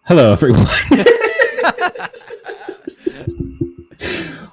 Hello, everyone.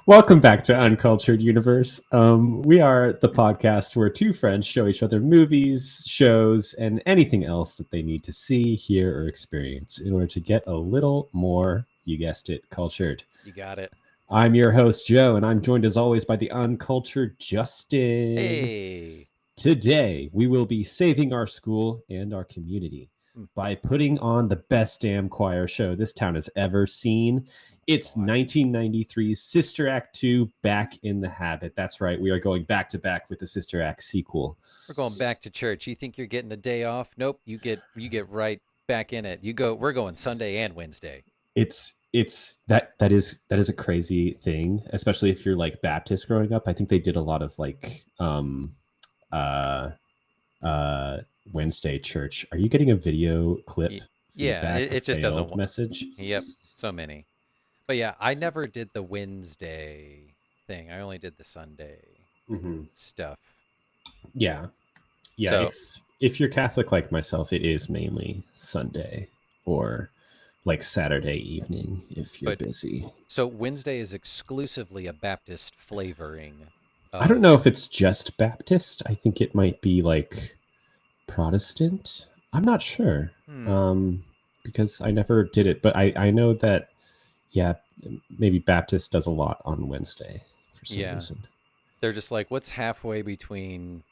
Welcome back to Uncultured Universe. We are the podcast where two friends show each other movies, shows, and anything else that they need to see, hear, or experience in order to get a little more, you guessed it, cultured. You got it. I'm your host, Joe, and I'm joined as always by the uncultured Justin. Hey. Today, we will be saving our school and our community by putting on the best damn choir show this town has ever seen. It's 1993's Sister Act 2, Back in the Habit. That's right. We are going back to back with the Sister Act sequel. We're going back to church. You think you're getting a day off? Nope. You get right back in it. We're going Sunday and Wednesday. That is a crazy thing, especially if you're like Baptist growing up. I think they did a lot of like Wednesday church. Are you getting a video clip? Yeah, it just doesn't message. Yep, so many. But yeah, I never did the Wednesday thing. I only did the Sunday stuff. Yeah. So, if you're Catholic like myself, it is mainly Sunday or like Saturday evening if you're busy. So Wednesday is exclusively a Baptist flavoring. I don't know if it's just Baptist. I think it might be like Protestant. I'm not sure because I never did it, but I know that, yeah, maybe Baptist does a lot on Wednesday for some reason. They're just like, what's halfway between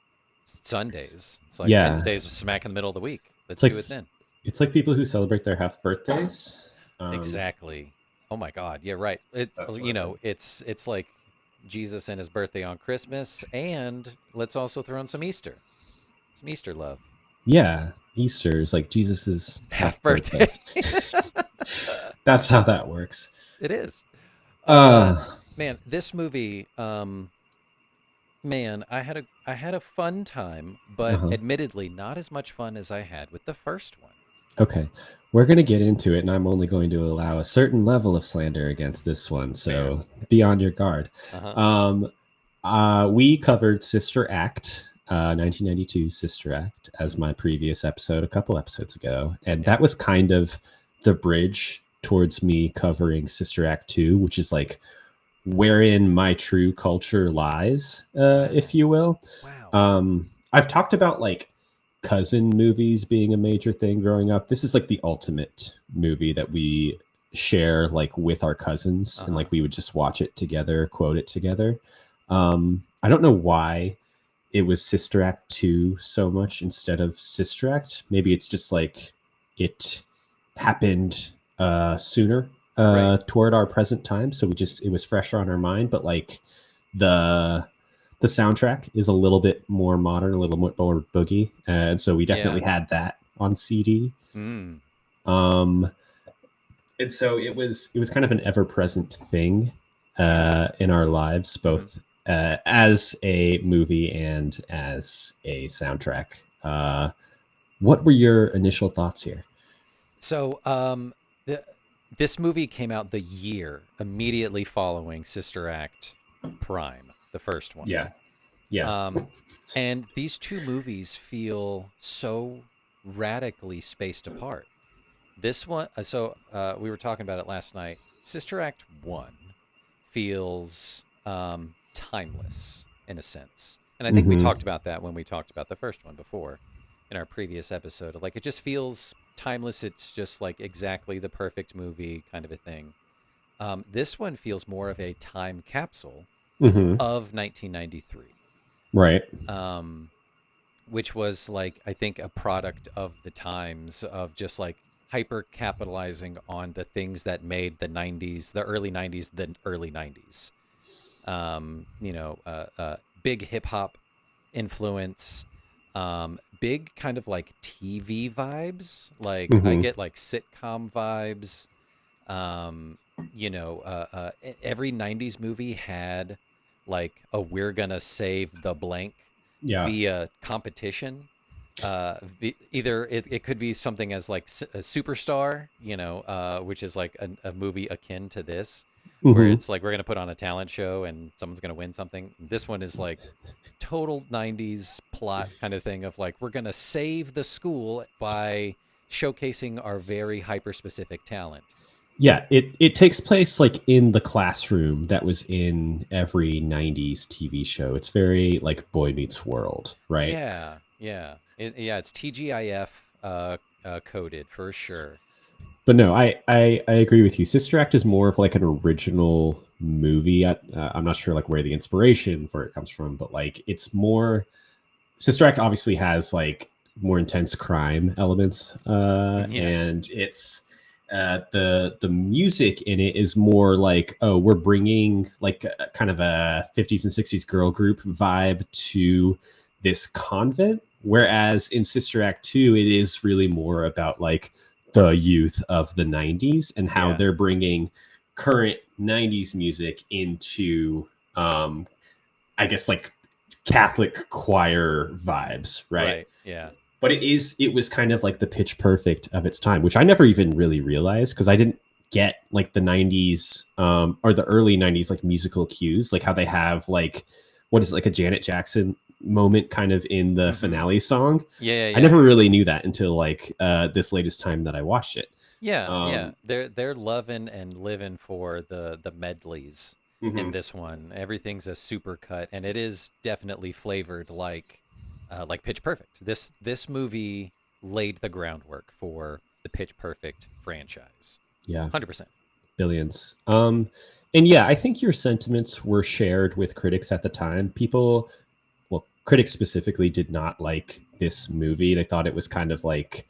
Sundays? It's like Wednesdays smack in the middle of the week. Let's do it then. It's like people who celebrate their half birthdays. Exactly. Oh my God. Yeah, right. It's it's like Jesus and his birthday on Christmas, and let's also throw in some Easter love. Yeah, Easter is like Jesus's half birthday. That's how that works. It is. Man, this movie. Man, I had a fun time, but admittedly not as much fun as I had with the first one. Okay, we're going to get into it, and I'm only going to allow a certain level of slander against this one, so be on your guard. We covered Sister Act, 1992 Sister Act, as my previous episode a couple episodes ago, and that was kind of the bridge towards me covering Sister Act 2, which is like wherein my true culture lies, if you will. Wow. I've talked about like cousin movies being a major thing growing up. This is like the ultimate movie that we share like with our cousins, and like we would just watch it together, quote it together. I don't know why it was Sister Act 2 so much instead of Sister Act. Maybe it's just like it happened sooner toward our present time, so it was fresher on our mind. But like the soundtrack is a little bit more modern, a little more boogie, and so we definitely had that on CD. And so it was kind of an ever-present thing in our lives, both as a movie and as a soundtrack. What were your initial thoughts here? So this movie came out the year immediately following Sister Act Prime, the first one. Yeah. And these two movies feel so radically spaced apart. This one, we were talking about it last night. Sister Act 1 feels timeless in a sense. And I think we talked about that when we talked about the first one before in our previous episode. Like, it just feels timeless. It's just like exactly the perfect movie kind of a thing. This one feels more of a time capsule of 1993. Right. Which was like, I think, a product of the times of just like hyper capitalizing on the things that made the early 90s, the early 90s. Big hip hop influence, big kind of like TV vibes. Like I get like sitcom vibes. Every 90s movie had like a we're gonna save the blank via competition. Either it could be something as like a Superstar, which is like a movie akin to this, where it's like we're gonna put on a talent show and someone's gonna win something. This one is like total 90s plot kind of thing of like we're gonna save the school by showcasing our very hyper specific talent. Yeah, it takes place like in the classroom that was in every 90s TV show. It's very like Boy Meets World, right? Yeah, yeah, yeah. It's TGIF coded for sure. But no, I agree with you. Sister Act is more of like an original movie. I'm not sure like where the inspiration for it comes from, but like it's more. Sister Act obviously has like more intense crime elements, Yeah, and it's the music in it is more like, oh, we're bringing like kind of a 50s and 60s girl group vibe to this convent, whereas in Sister Act 2 it is really more about like the youth of the 90s and how yeah, they're bringing current 90s music into I guess like Catholic choir vibes, right? right. Yeah, But it was kind of like the Pitch Perfect of its time, which I never even really realized because I didn't get like the 90s or the early 90s like musical cues, like how they have like what is it, like a Janet Jackson moment kind of in the finale song. yeah, I yeah, never really knew that until like this latest time that I watched it. yeah, yeah. Um, They're loving and living for the medleys in mhm. this one. Everything's a super cut, and it is definitely flavored like Pitch Perfect. This movie laid the groundwork for the Pitch Perfect franchise. Yeah. 100%. Billions. And yeah, I think your sentiments were shared with critics at the time. People, well, critics specifically did not like this movie. They thought it was kind of like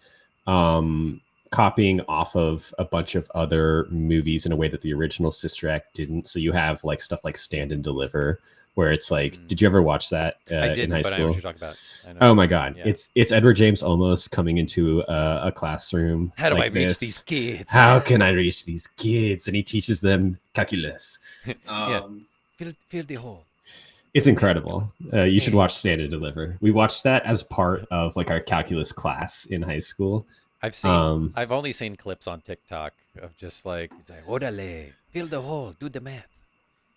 um, copying off of a bunch of other movies in a way that the original Sister Act didn't. So you have like stuff like Stand and Deliver, where it's like, Mm. did you ever watch that I in didn't, high but I know what you're school? talking about. I know what Oh you're my talking about. god, Yeah. it's Edward James Olmos coming into a classroom How do I like reach these this. kids? How can I reach these kids? And he teaches them calculus. Yeah. Um, Fill the hole. it's incredible. You should Hey, watch Stand and Deliver. We watched that as part of like our calculus class in high school. Um, I've only seen clips on TikTok of just like, it's like, orale, fill the hole, do the math.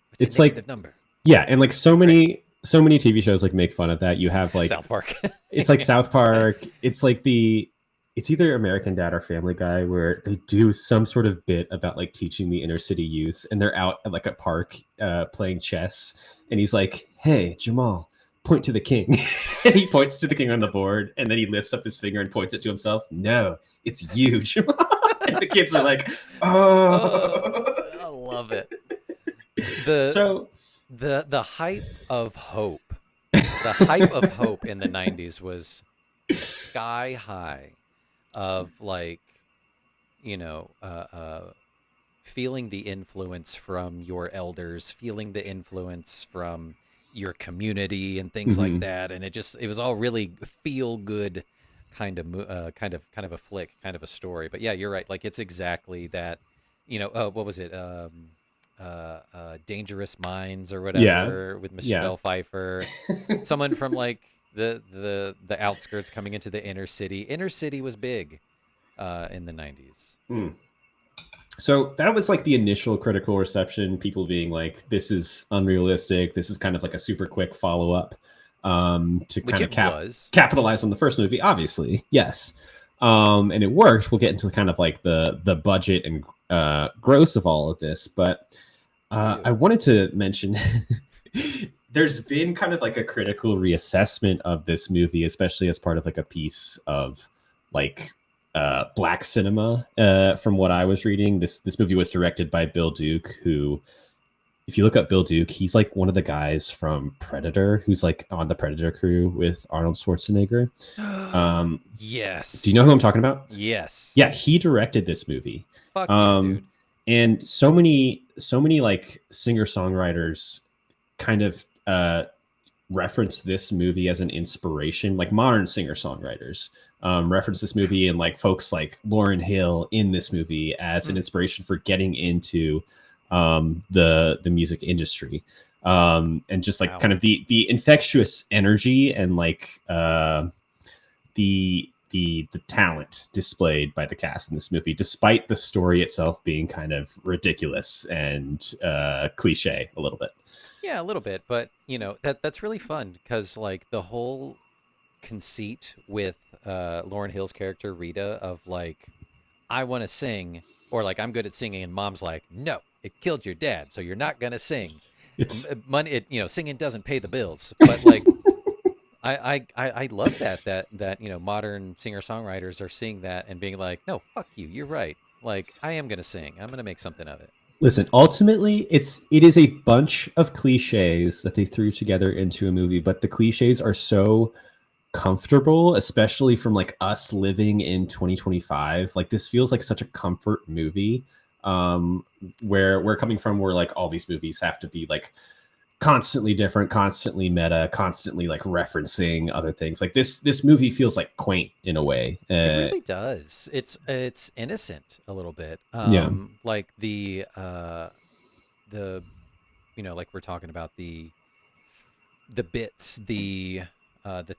What's a it's like, negative number? yeah, and like It's great. so many TV shows like make fun of that. You have like South Park. it's like South Park. It's like it's either American Dad or Family Guy where they do some sort of bit about like teaching the inner city youth, and they're out at like a park playing chess, and he's like, "Hey, Jamal, point to the king," and he points to the king on the board, and then he lifts up his finger and points it to himself. No, it's you, Jamal. And the kids are like, Oh, "Oh." I love it. The So the hype of hope. The hype of hope in the 90s was sky high of like, you know, feeling the influence from your elders, feeling the influence from your community and things like mhm. that, and it was all really feel good kind of kind of a flick, kind of a story. But yeah, you're right. Like it's exactly that. What was it? Dangerous Minds or Yeah, whatever with yeah. Michelle Pfeiffer. Someone from like the outskirts coming into the inner city. Inner city was big in the 90s. Mm. So that was like the initial critical reception, people being like, this is unrealistic. This is kind of like a super quick follow up to Which kind of it was. capitalize on the first movie, obviously. Yes. And it worked. We'll get into kind of like the budget and gross of all of this. But I Ew. wanted to mention there's been kind of like a critical reassessment of this movie, especially as part of like a piece of like black cinema. From what I was reading, this movie was directed by Bill Duke, who, if you look up Bill Duke, he's like one of the guys from Predator, who's like on the Predator crew with Arnold Schwarzenegger. Do you know Yes. who I'm talking about? Yes. Yeah, he directed this movie. Fuck yeah, Um, dude. and so many like singer songwriters kind of reference this movie as an inspiration, like modern singer songwriters reference this movie, and like folks like Lauryn Hill in this movie as an Mm. inspiration for getting into the music industry, and just like Wow. kind of the infectious energy and like the talent displayed by the cast in this movie, despite the story itself being kind of ridiculous and cliche a little bit. Yeah, a little bit, but that's really fun because like the whole conceit with Lauryn Hill's character Rita of like, I want to sing, or like I'm good at singing, and mom's like, no, it killed your dad, so you're not gonna sing. It's Money, singing doesn't pay the bills. But like, I love that modern singer songwriters are seeing that and being like, no, fuck you, you're right. Like I am gonna sing. I'm gonna make something of it. Listen, ultimately, it is a bunch of cliches that they threw together into a movie, but the cliches are so comfortable, especially from like us living in 2025. Like this feels like such a comfort movie. Where we're coming from, where like all these movies have to be like constantly different, constantly meta, constantly like referencing other things. Like this movie feels like quaint in a way. It really does. It's innocent a little bit. Yeah. Like the like we're talking about the bits, the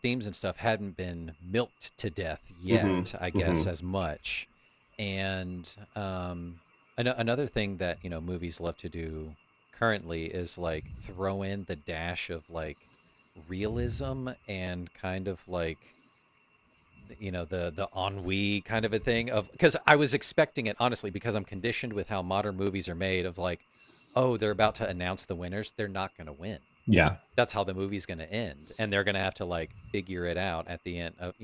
themes and stuff hadn't been milked to death yet, I guess, as much. And another thing that movies love to do currently is like throw in the dash of like realism and kind of like the ennui kind of a thing of, because I was expecting it honestly, because I'm conditioned with how modern movies are made of like, oh, they're about to announce the winners, they're not going to win. Yeah. That's how the movie's going to end, and they're going to have to like figure it out at the end of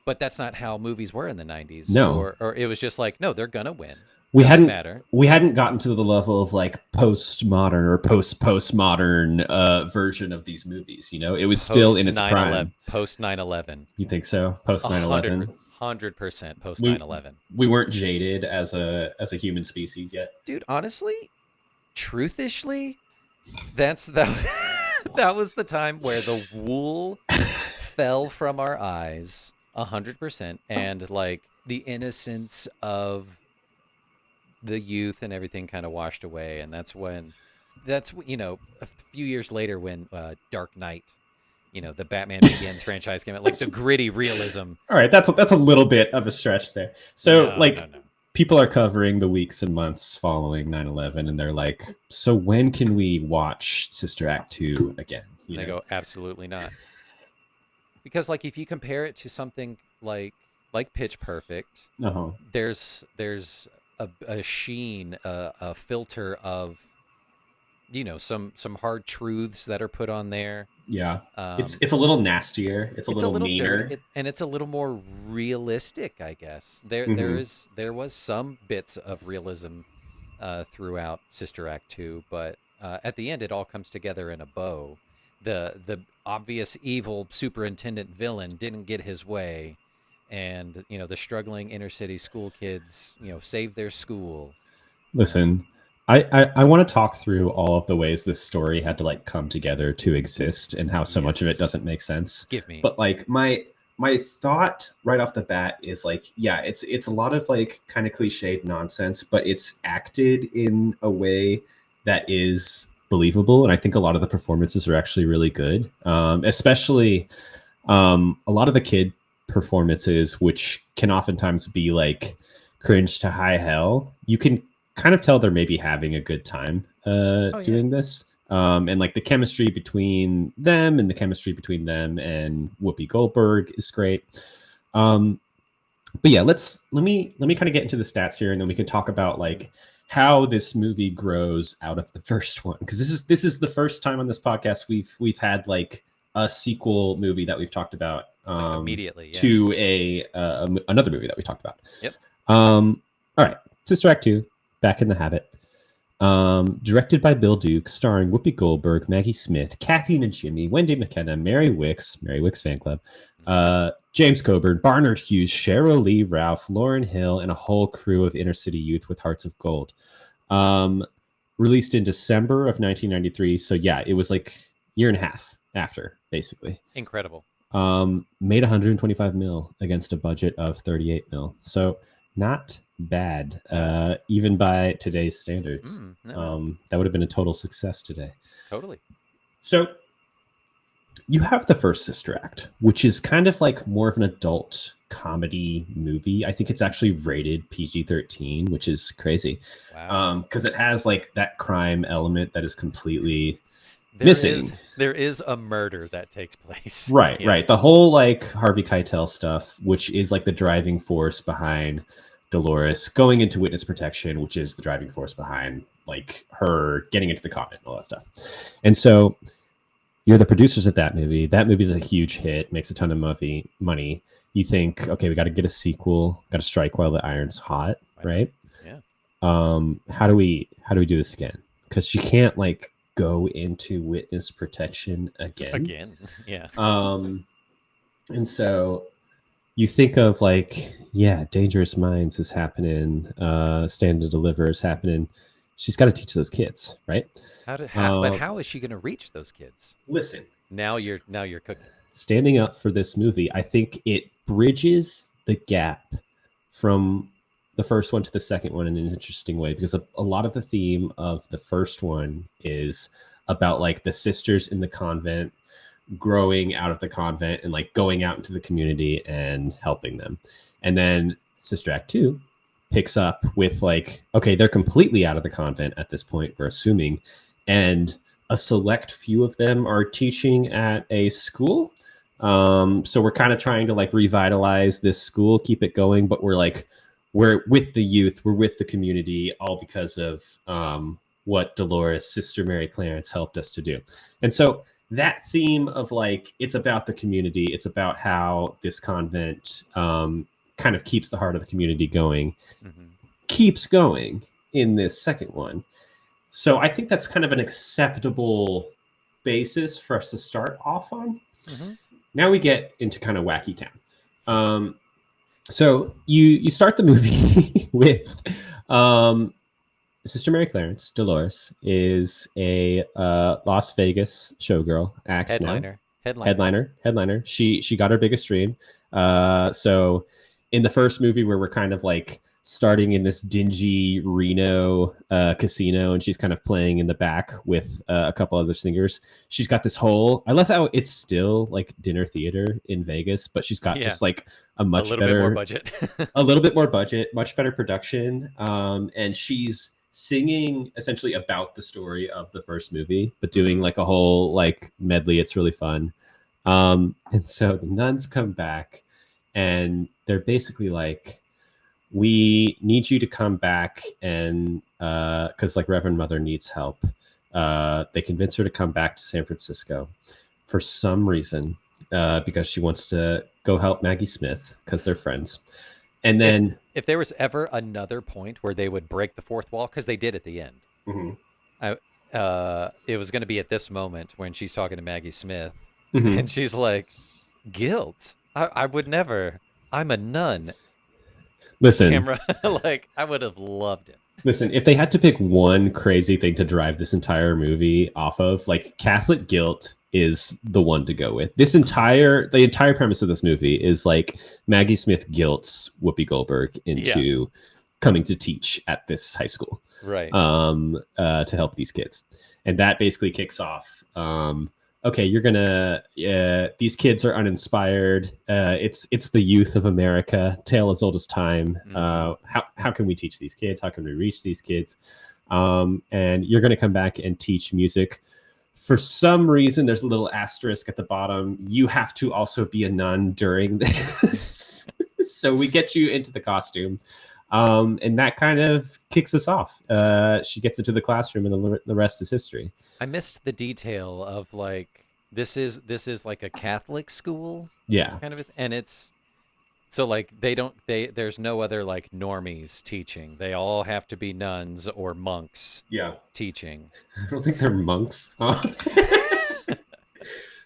but that's not how movies were in the 90s. No. Or it was just like, no, they're going to win. We Doesn't hadn't matter. we hadn't gotten to the level of like postmodern or postmodern version of these movies. It was still in its prime. Post 9/11. You think so? Post 9/11. 100% post 9/11. We weren't jaded as a human species yet. Dude, honestly, truthishly, that was the time where the wool fell from our eyes 100%, and like the innocence of the youth and everything kind of washed away. And that's a few years later when Dark Knight, the Batman Begins franchise came out, like the gritty realism. All right, that's a little bit of a stretch there. So no. People are covering the weeks and months following 9/11, and they're like, so when can we watch Sister Act 2 again? They go, absolutely not. Because like if you compare it to something like Pitch Perfect, there's a sheen, a filter of some hard truths that are put on there. Yeah, it's a little nastier. It's a little meaner, and it's a little more realistic, I guess. There was some bits of realism throughout Sister Act 2, but at the end, it all comes together in a bow. The obvious evil superintendent villain didn't get his way, and the struggling inner city school kids save their school. Listen, I want to talk through all of the ways this story had to like come together to exist, and how so much of it doesn't make sense. Give me. But like my thought right off the bat is like, yeah, it's a lot of like kind of cliched nonsense, but it's acted in a way that is believable, and I think a lot of the performances are actually really good, especially a lot of the kid performances, which can oftentimes be like cringe to high hell. You can kind of tell they're maybe having a good time doing this, and like the chemistry between them and and Whoopi Goldberg is great. But yeah, let me kind of get into the stats here, and then we can talk about like how this movie grows out of the first one, because this is the first time on this podcast we've had like a sequel movie that we've talked about like immediately to another movie that we talked about. Yep. All right, Sister Act 2, Back in the Habit. Directed by Bill Duke, starring Whoopi Goldberg, Maggie Smith, Kathy and Jimmy, Wendy McKenna, Mary Wicks fan club, James Coburn, Barnard Hughes, Cheryl Lee Ralph, Lauryn Hill, and a whole crew of inner city youth with hearts of gold. Released in December of 1993. So yeah, it was like a year and a half after, basically. Incredible. Made 125 mil against a budget of 38 mil. So not bad, even by today's standards. That would have been a total success today. Totally. So you have the first Sister Act, which is kind of like more of an adult comedy movie. I think it's actually rated PG-13, which is crazy. Wow. Because it has like that crime element that is completely missing. There is a murder that takes place. Right, Yeah. right. The whole like Harvey Keitel stuff, which is like the driving force behind Dolores going into witness protection, which is the driving force behind like her getting into the convent and all that stuff. And so you're the producers of that movie. That movie's a huge hit, makes a ton of money. You think, okay, we got to get a sequel, got to strike while the iron's hot, right? Yeah. How do we do this again? Because you can't like go into witness protection again. Yeah. And so you think of like, yeah, Dangerous Minds is happening, Stand to Deliver is happening. She's got to teach those kids, right? But how is she going to reach those kids? Listen, Now you're cooking. standing up for this movie, I think it bridges the gap from the first one to the second one in an interesting way, because a lot of the theme of the first one is about like the sisters in the convent growing out of the convent and like going out into the community and helping them. And then Sister Act 2 picks up with like, okay, they're completely out of the convent at this point, we're assuming, and a select few of them are teaching at a school. So we're kind of trying to like revitalize this school, keep it going, but we're with the youth, we're with the community, all because of what Dolores, Sister Mary Clarence, helped us to do. And so that theme of like, it's about the community, it's about how this convent kind of keeps the heart of the community going, keeps going in this second one. So I think that's kind of an acceptable basis for us to start off on. Now we get into kind of wacky town. So you start the movie with Sister Mary Clarence, Dolores, is a Las Vegas showgirl, act Headliner. She got her biggest dream. So in the first movie, where we're kind of like starting in this dingy Reno casino, and she's kind of playing in the back with a couple other singers, she's got this whole, I love how it's still like dinner theater in Vegas, but she's got just like a little bit more budget, a little bit more budget, much better production. And she's singing essentially about the story of the first movie, but doing like a whole like medley. It's really fun. And so the nuns come back and they're basically like, we need you to come back, and because like Reverend Mother needs help. They convince her to come back to San Francisco for some reason, because she wants to go help Maggie Smith because they're friends. And then if there was ever another point where they would break the fourth wall, because they did at the end, it was going to be at this moment when she's talking to Maggie Smith, and she's like, guilt? I would never. I'm a nun. Listen, Camera, like, I would have loved it. Listen, if they had to pick one crazy thing to drive this entire movie off of, like, Catholic guilt is the one to go with. The entire premise of this movie is like Maggie Smith guilts Whoopi Goldberg into coming to teach at this high school, right? To help these kids, and that basically kicks off. Okay, you're gonna. These kids are uninspired. It's the youth of America, tale as old as time. How can we teach these kids? How can we reach these kids? And you're gonna come back and teach music. For some reason, there's a little asterisk at the bottom. You have to also be a nun during this, so we get you into the costume, and that kind of kicks us off. She gets into the classroom, and the rest is history. I missed the detail of like this is like a Catholic school, kind of, and it's so like there's no other like normies teaching. They all have to be nuns or monks. Teaching. I don't think they're monks.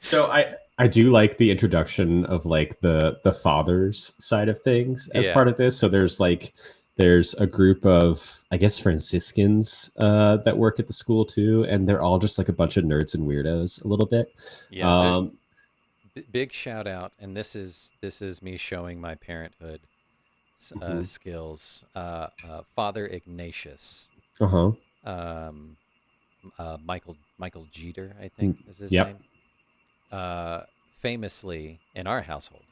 So I do like the introduction of like the father's side of things as part of this. So there's a group of, I guess, Franciscans that work at the school too, and they're all just like a bunch of nerds and weirdos a little bit. Big shout out, and this is me showing my parenthood skills. Father Ignatius, Michael Jeter, I think is his name. Famously in our household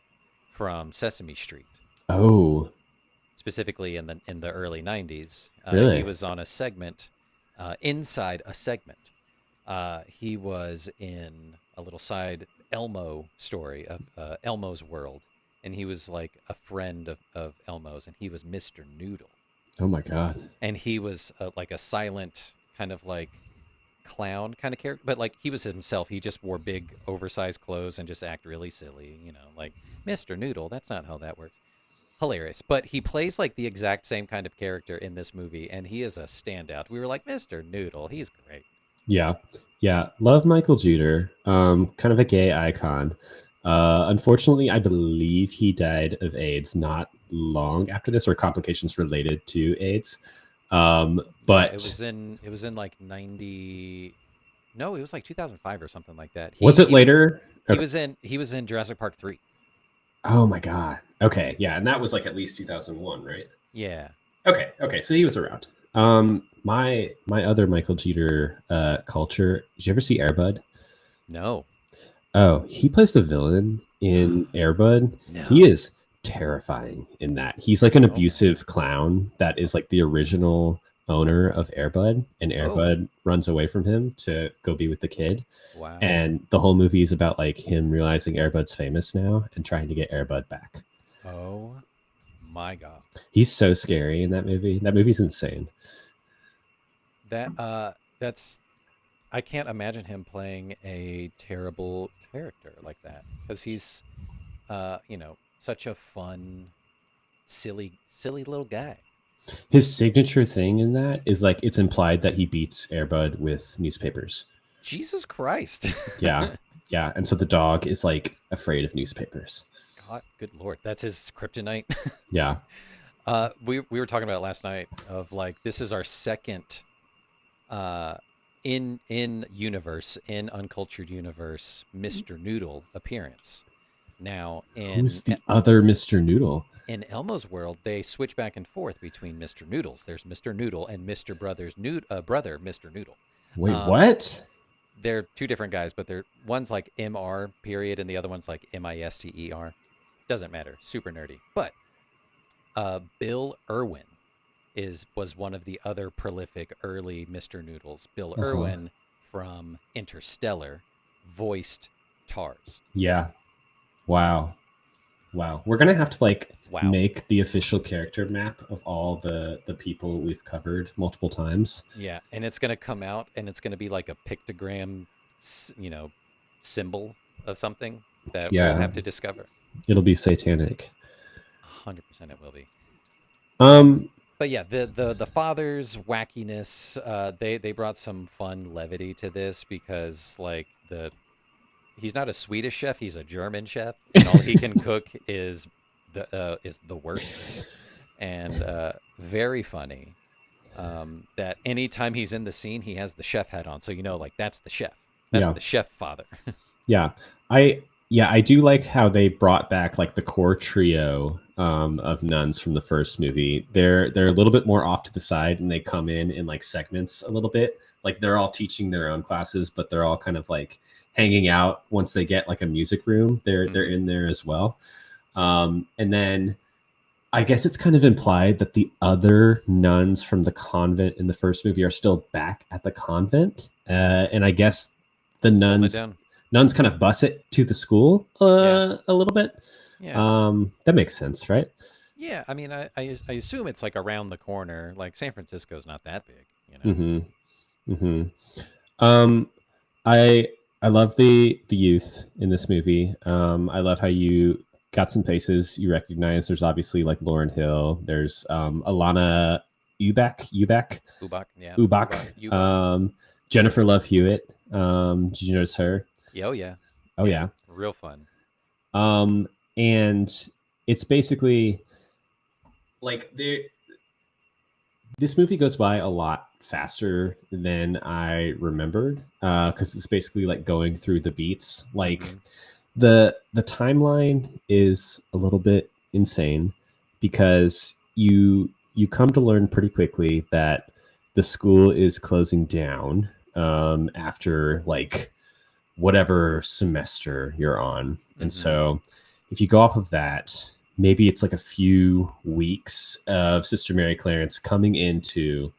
from Sesame Street. Oh. Specifically in the early 90s. Really? He was on a segment, inside a segment, He was in a little side Elmo story of Elmo's World, and he was like a friend of Elmo's, and he was Mr. Noodle, Oh my God. and he was like a silent kind of like clown kind of character, but like he was himself. He just wore big oversized clothes and just act really silly, like Mr. Noodle. That's not how that works. Hilarious. But he plays like the exact same kind of character in this movie, and he is a standout. We were like, Mr. Noodle, he's great. Yeah. Yeah. Love Michael Jeter. Kind of a gay icon. Unfortunately, I believe he died of AIDS not long after this, or complications related to AIDS. Yeah, But it was in like 90. No, it was like 2005 or something like that. was it later? Okay. He was in Jurassic Park 3. Oh my God. Okay. Yeah. And that was like at least 2001, right? Yeah. Okay. Okay. So he was around. My other Michael Jeter culture. Did you ever see Airbud? No. Oh, he plays the villain in Airbud. No. He is terrifying in that. He's like an Oh. abusive clown that is like the original owner of Airbud, and Airbud runs away from him to go be with the kid. Wow. And the whole movie is about like him realizing Airbud's famous now and trying to get Airbud back. Oh my God. He's so scary in that movie. That movie's insane. That's I can't imagine him playing a terrible character like that, because he's such a fun, silly little guy. His signature thing in that is like it's implied that he beats Airbud with newspapers. Jesus Christ. Yeah. Yeah. And so the dog is like afraid of newspapers. God, good Lord. That's his kryptonite. Yeah. We were talking about it last night of like, this is our second in universe, in Uncultured universe, Mr. Noodle appearance. Now who's the other Mr. Noodle? In Elmo's world, they switch back and forth between Mr. Noodles. There's Mr. Noodle and Mr. Brother's brother, Mr. Noodle. Wait, what? They're two different guys, but one's like MR period and the other one's like MISTER. Doesn't matter. Super nerdy. But Bill Irwin was one of the other prolific early Mr. Noodles. Bill Irwin from Interstellar voiced Tars. Yeah. Wow. We're gonna have to make the official character map of all the people we've covered multiple times. Yeah, and it's gonna come out and it's gonna be like a pictogram, symbol of something that we'll have to discover. It'll be satanic. 100% it will be. But yeah, the father's wackiness, they brought some fun levity to this, because like he's not a Swedish chef, he's a German chef, and all he can cook is the worsts, and very funny. That anytime he's in the scene, he has the chef hat on, so like that's the chef. That's the chef father. Yeah. I do like how they brought back like the core trio of nuns from the first movie. They're a little bit more off to the side, and they come in like segments a little bit. Like they're all teaching their own classes, but they're all kind of like hanging out. Once they get like a music room, they're in there as well. And then I guess it's kind of implied that the other nuns from the convent in the first movie are still back at the convent. And I guess the nuns kind of bus it to the school a little bit. Yeah. That makes sense, right? Yeah. I mean, I assume it's like around the corner. Like San Francisco's not that big, I love the youth in this movie. I love how you got some faces you recognize. There's obviously like Lauryn Hill. There's Alana Ubach. Jennifer Love Hewitt. Did you notice her? Oh yeah. Real fun. And it's basically like this movie goes by a lot faster than I remembered, because it's basically like going through the beats. Like the timeline is a little bit insane, because you come to learn pretty quickly that the school is closing down after like whatever semester you're on. And so if you go off of that, maybe it's like a few weeks of Sister Mary Clarence coming into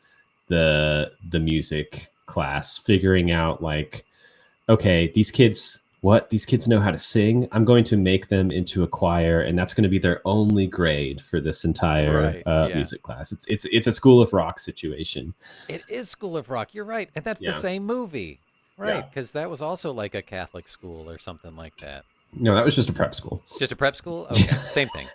the music class, figuring out like, okay, these kids know how to sing. I'm going to make them into a choir, and that's going to be their only grade for this entire music class. It's a School of Rock situation. It is School of Rock. You're right, and that's the same movie, right? Because that was also like a Catholic school or something like that. No, that was just a prep school. Just a prep school? Okay, same thing.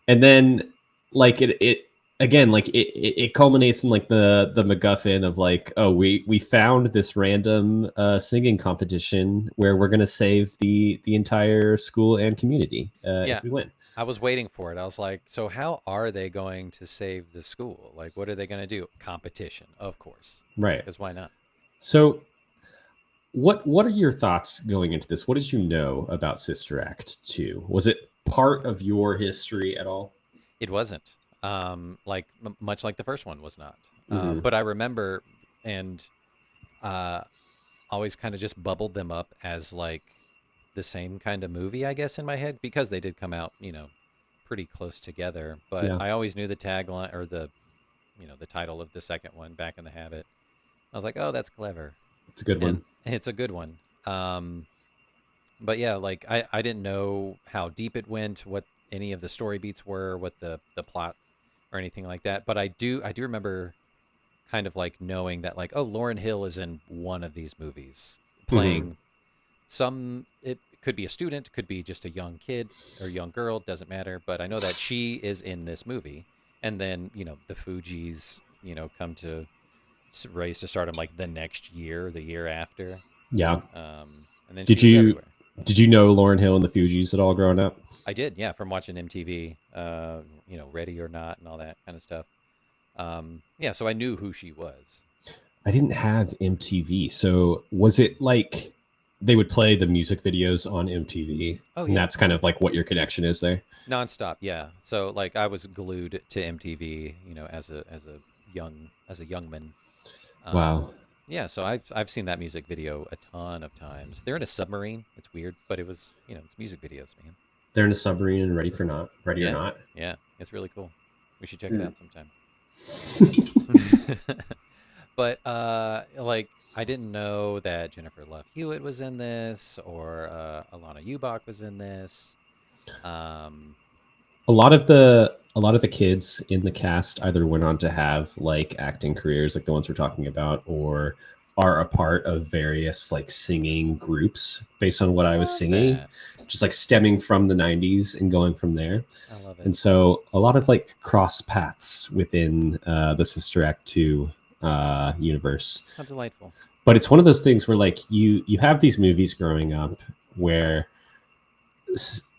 And then like it culminates in like the MacGuffin of like, oh, we found this random singing competition where we're gonna save the entire school and community if we win. I was waiting for it. I was like, so how are they going to save the school? Like, what are they going to do? Competition, of course. Right. Because why not? So what are your thoughts going into this? What did you know about Sister Act 2? Was it part of your history at all? It wasn't. Much like the first one was not. But I remember and always kind of just bubbled them up as like the same kind of movie, I guess, in my head, because they did come out, pretty close together. But I always knew the tagline or the title of the second one, Back in the Habit. I was like, oh, that's clever. It's a good one. It's a good one. But yeah, like I didn't know how deep it went, what any of the story beats were, what the plot or anything like that. But I do remember kind of like knowing that like, oh, Lauryn Hill is in one of these movies playing it could be a student, could be just a young kid or young girl, doesn't matter. But I know that she is in this movie. And then, the Fugees, come to raise to stardom like the next year, the year after. Yeah. And then did you know Lauryn Hill and the Fugees at all growing up? I did, yeah, from watching MTV, Ready or Not and all that kind of stuff. So I knew who she was. I didn't have MTV, so was it like they would play the music videos on MTV? Oh, yeah. And that's kind of like what your connection is there? Nonstop, yeah. So like I was glued to MTV, as a young man. Wow. Yeah, so I've seen that music video a ton of times. They're in a submarine. It's weird, but it was, it's music videos, man. They're in a submarine and Ready or Not. Yeah, it's really cool. We should check it out sometime. But like I didn't know that Jennifer Love Hewitt was in this or Alana Ubach was in this. A lot of the kids in the cast either went on to have like acting careers like the ones we're talking about, or are a part of various like singing groups based on what I was singing, just like stemming from the 90s and going from there. I love it. And so a lot of like cross paths within the Sister Act 2 universe. How delightful. But it's one of those things where like you have these movies growing up where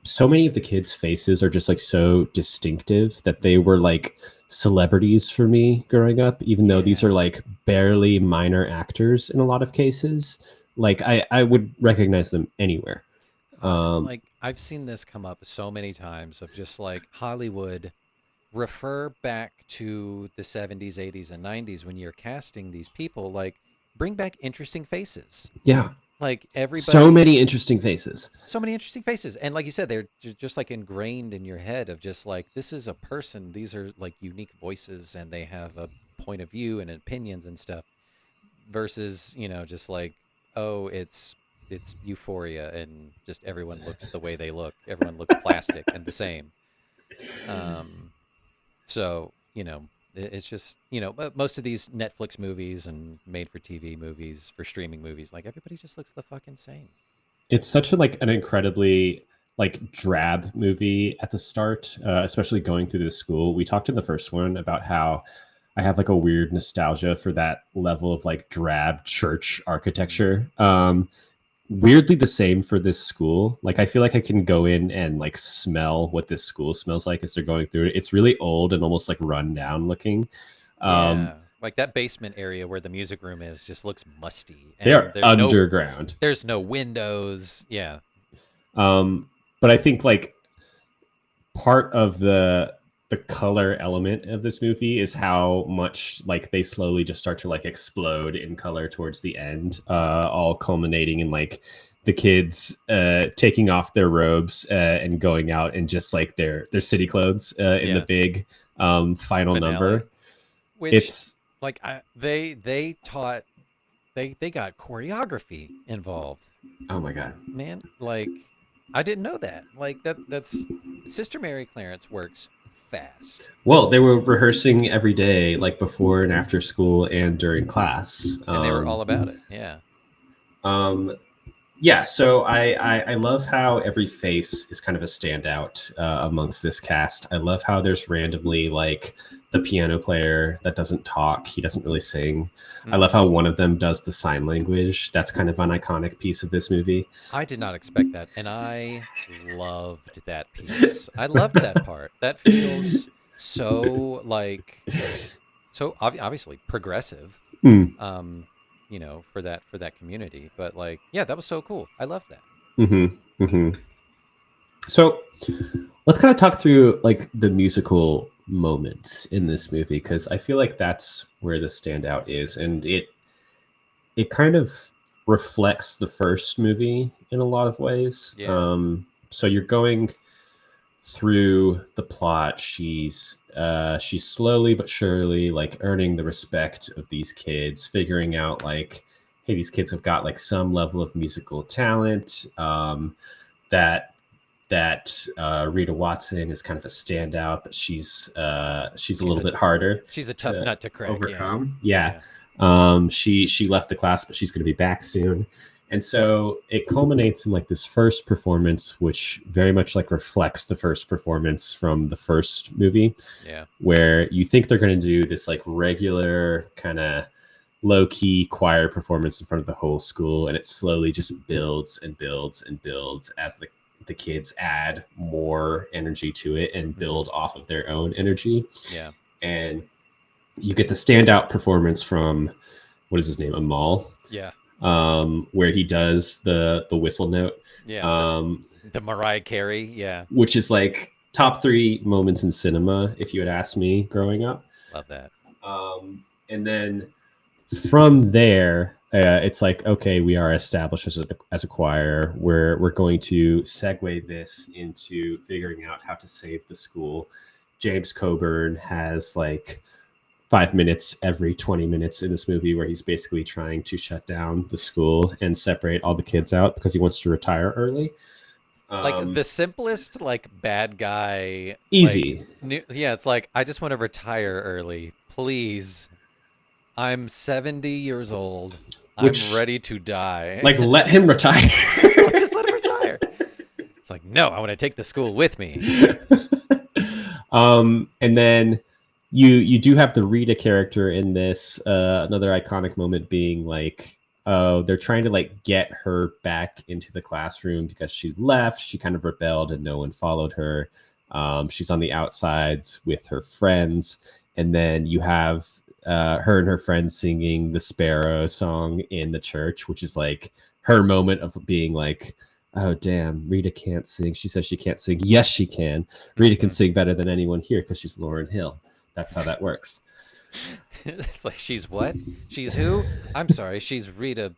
so many of the kids' faces are just like so distinctive that they were like celebrities for me growing up, even though these are like barely minor actors in a lot of cases. Like I would recognize them anywhere. Like I've seen this come up so many times of just like Hollywood, refer back to the 70s, 80s, and 90s when you're casting these people, like bring back interesting faces. Yeah. Like everybody, so many interesting faces. And like you said, they're just like ingrained in your head of just like, this is a person. These are like unique voices and they have a point of view and opinions and stuff versus, just like, oh, it's Euphoria and just everyone looks the way they look. Everyone looks plastic and the same. So, it's just, most of these Netflix movies and made for TV movies, for streaming movies, like everybody just looks the fucking same. It's such a like an incredibly like drab movie at the start, especially going through this school. We talked in the first one about how I have like a weird nostalgia for that level of like drab church architecture. Weirdly the same for this school. Like I feel like I can go in and like smell what this school smells like as they're going through it. It's really old and almost like run down looking. Like that basement area where the music room is just looks musty. And they are underground. There's no windows. Yeah. But I think like part of the color element of this movie is how much like they slowly just start to like explode in color towards the end, all culminating in like the kids taking off their robes and going out in just like their city clothes in the big final number. which It's like they taught they got choreography involved. oh my god. Man, like I didn't know that. Like that's Sister Mary Clarence works fast. Well, they were rehearsing every day, like before and after school and during class. And they were all about it. Yeah. Um, yeah, so I love how every face is kind of a standout amongst this cast. I love how there's randomly like the piano player that doesn't talk, he doesn't really sing. I love how one of them does the sign language. That's kind of an iconic piece of this movie. I did not expect that, and I loved that piece. I loved that part. That feels so like obviously progressive, Mm. for that community. But like, yeah, that was so cool. I loved that. Mm-hmm. Mm-hmm. So let's kind of talk through like the musical moments in this movie, because I feel like that's where the standout is, and it kind of reflects the first movie in a lot of ways. Yeah. So you're going through the plot. She's slowly but surely like earning the respect of these kids, figuring out like, hey, these kids have got like some level of musical talent. That Rita Watson is kind of a standout, but she's a little bit harder. She's a tough nut to crack. Overcome. Yeah. She left the class, but she's going to be back soon. And so it culminates in like this first performance, which very much like reflects the first performance from the first movie. Yeah. Where you think they're going to do this like regular kind of low key choir performance in front of the whole school, and it slowly just builds and builds and builds as the kids add more energy to it and build off of their own energy. Yeah. And you get the standout performance from, what is his name? Amal. Yeah. Where he does the whistle note. Yeah. The Mariah Carey. Yeah. Which is like top 3 moments in cinema, if you had asked me growing up. Love that. And then from there, it's like, okay, we are established as a choir. We're going to segue this into figuring out how to save the school. James Coburn has like 5 minutes every 20 minutes in this movie where he's basically trying to shut down the school and separate all the kids out because he wants to retire early. Like the simplest like bad guy. Easy. Like, it's like, I just want to retire early, please. I'm 70 years old. I'm ready to die. Like, let him retire. Just let him retire. It's like, no, I want to take the school with me. And then you do have the Rita character in this. Another iconic moment being like, they're trying to like get her back into the classroom because she left. She kind of rebelled and no one followed her. She's on the outsides with her friends. And then you have her and her friends singing the Sparrow song in the church, which is like her moment of being like, oh, damn, Rita can't sing. She says she can't sing. Yes, she can. Rita can sing better than anyone here because she's Lauryn Hill. That's how that works. It's like, she's what? She's who? I'm sorry. She's Rita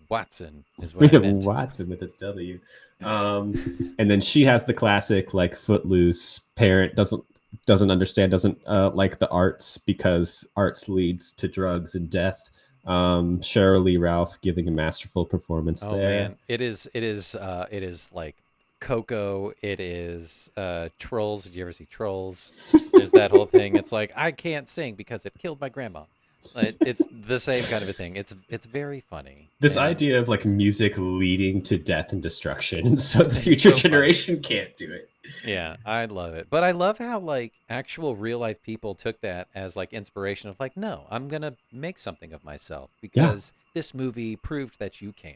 Watson is what Rita I meant. Watson with a W. And then she has the classic like footloose parent doesn't understand, doesn't like the arts because arts leads to drugs and death. Cheryl Lee Ralph giving a masterful performance there. Man, it is like Coco. It is Trolls. Did you ever see Trolls? There's that whole thing. It's like, I can't sing because it killed my grandma. It's the same kind of a thing. It's very funny. This idea of like music leading to death and destruction, so the future generation can't do it. Yeah, I love it. But I love how like actual real life people took that as like inspiration of like, no, I'm gonna make something of myself because this movie proved that you can.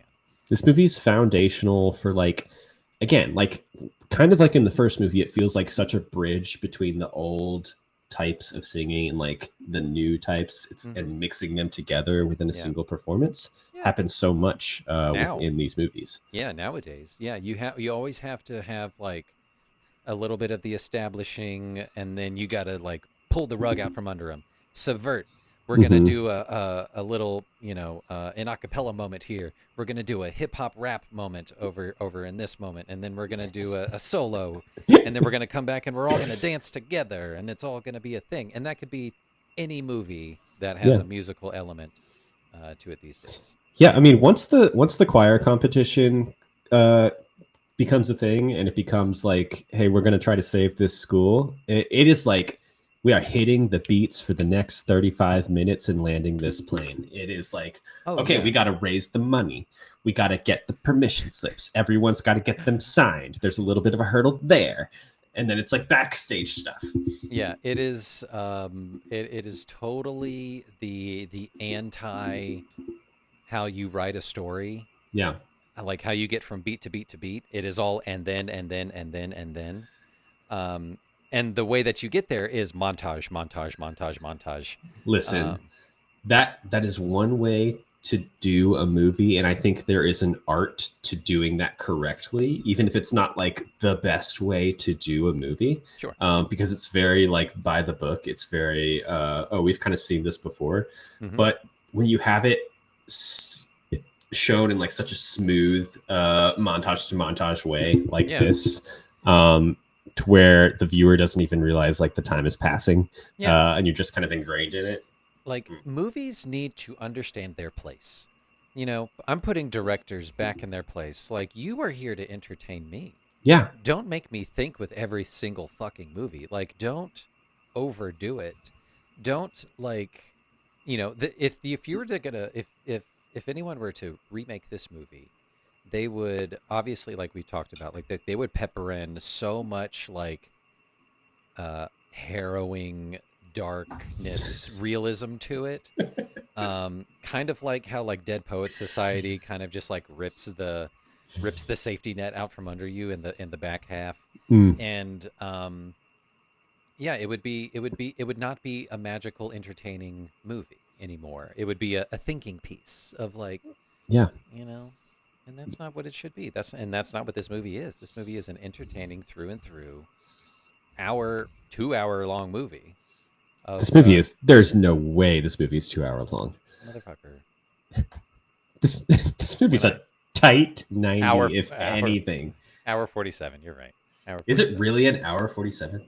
This movie's foundational for like, again, like kind of like in the first movie, it feels like such a bridge between the old types of singing and like the new types. And mixing them together within a single performance happens so much in these movies. Yeah, nowadays. Yeah, you always have to have like a little bit of the establishing, and then you got to like pull the rug out from under them. Subvert. We're gonna do a little, an acapella moment here. We're gonna do a hip hop rap moment over in this moment, and then we're gonna do a solo, and then we're gonna come back and we're all gonna dance together, and it's all gonna be a thing. And that could be any movie that has Yeah. a musical element to it these days. Yeah, I mean, once the choir competition becomes a thing and it becomes like, hey, we're going to try to save this school, it is like we are hitting the beats for the next 35 minutes and landing this plane. It is like, Oh okay, yeah, we got to raise the money. We got to get the permission slips. Everyone's got to get them signed. There's a little bit of a hurdle there. And then it's like backstage stuff. yeah. It is. It is totally the anti how you write a story. Yeah. Like how you get from beat to beat to beat. It is all and then and then and then and then. Um, and the way that you get there is montage, montage, montage, montage. Listen, Um, that is one way to do a movie, and I think there is an art to doing that correctly, even if it's not like the best way to do a movie. sure. Because it's very like by the book. It's very oh, we've kind of seen this before. Hmm. But when you have it shown in like such a smooth montage to montage way like Yeah. this, to where the viewer doesn't even realize like the time is passing, Yeah. and you're just kind of ingrained in it. Like movies need to understand their place. You know, I'm putting directors back in their place. Like, you are here to entertain me. Yeah. Don't make me think with every single fucking movie. Like, don't overdo it. Don't like, if you were to gonna if anyone were to remake this movie, they would obviously, like we talked about, like they would pepper in so much like harrowing darkness realism to it. Kind of like how like Dead Poets Society kind of just like rips the safety net out from under you in the back half. Mm. And yeah, it would not be a magical entertaining movie anymore. It would be a thinking piece of like, Yeah. and that's not what it should be. That's not what this movie is. This movie is an entertaining through and through 2 hour long movie of This movie is, there's no way this movie is 2 hours long. motherfucker. This movie's a tight 90, if hour anything. hour 47. You're right. Hour 47. Is it really an hour 47?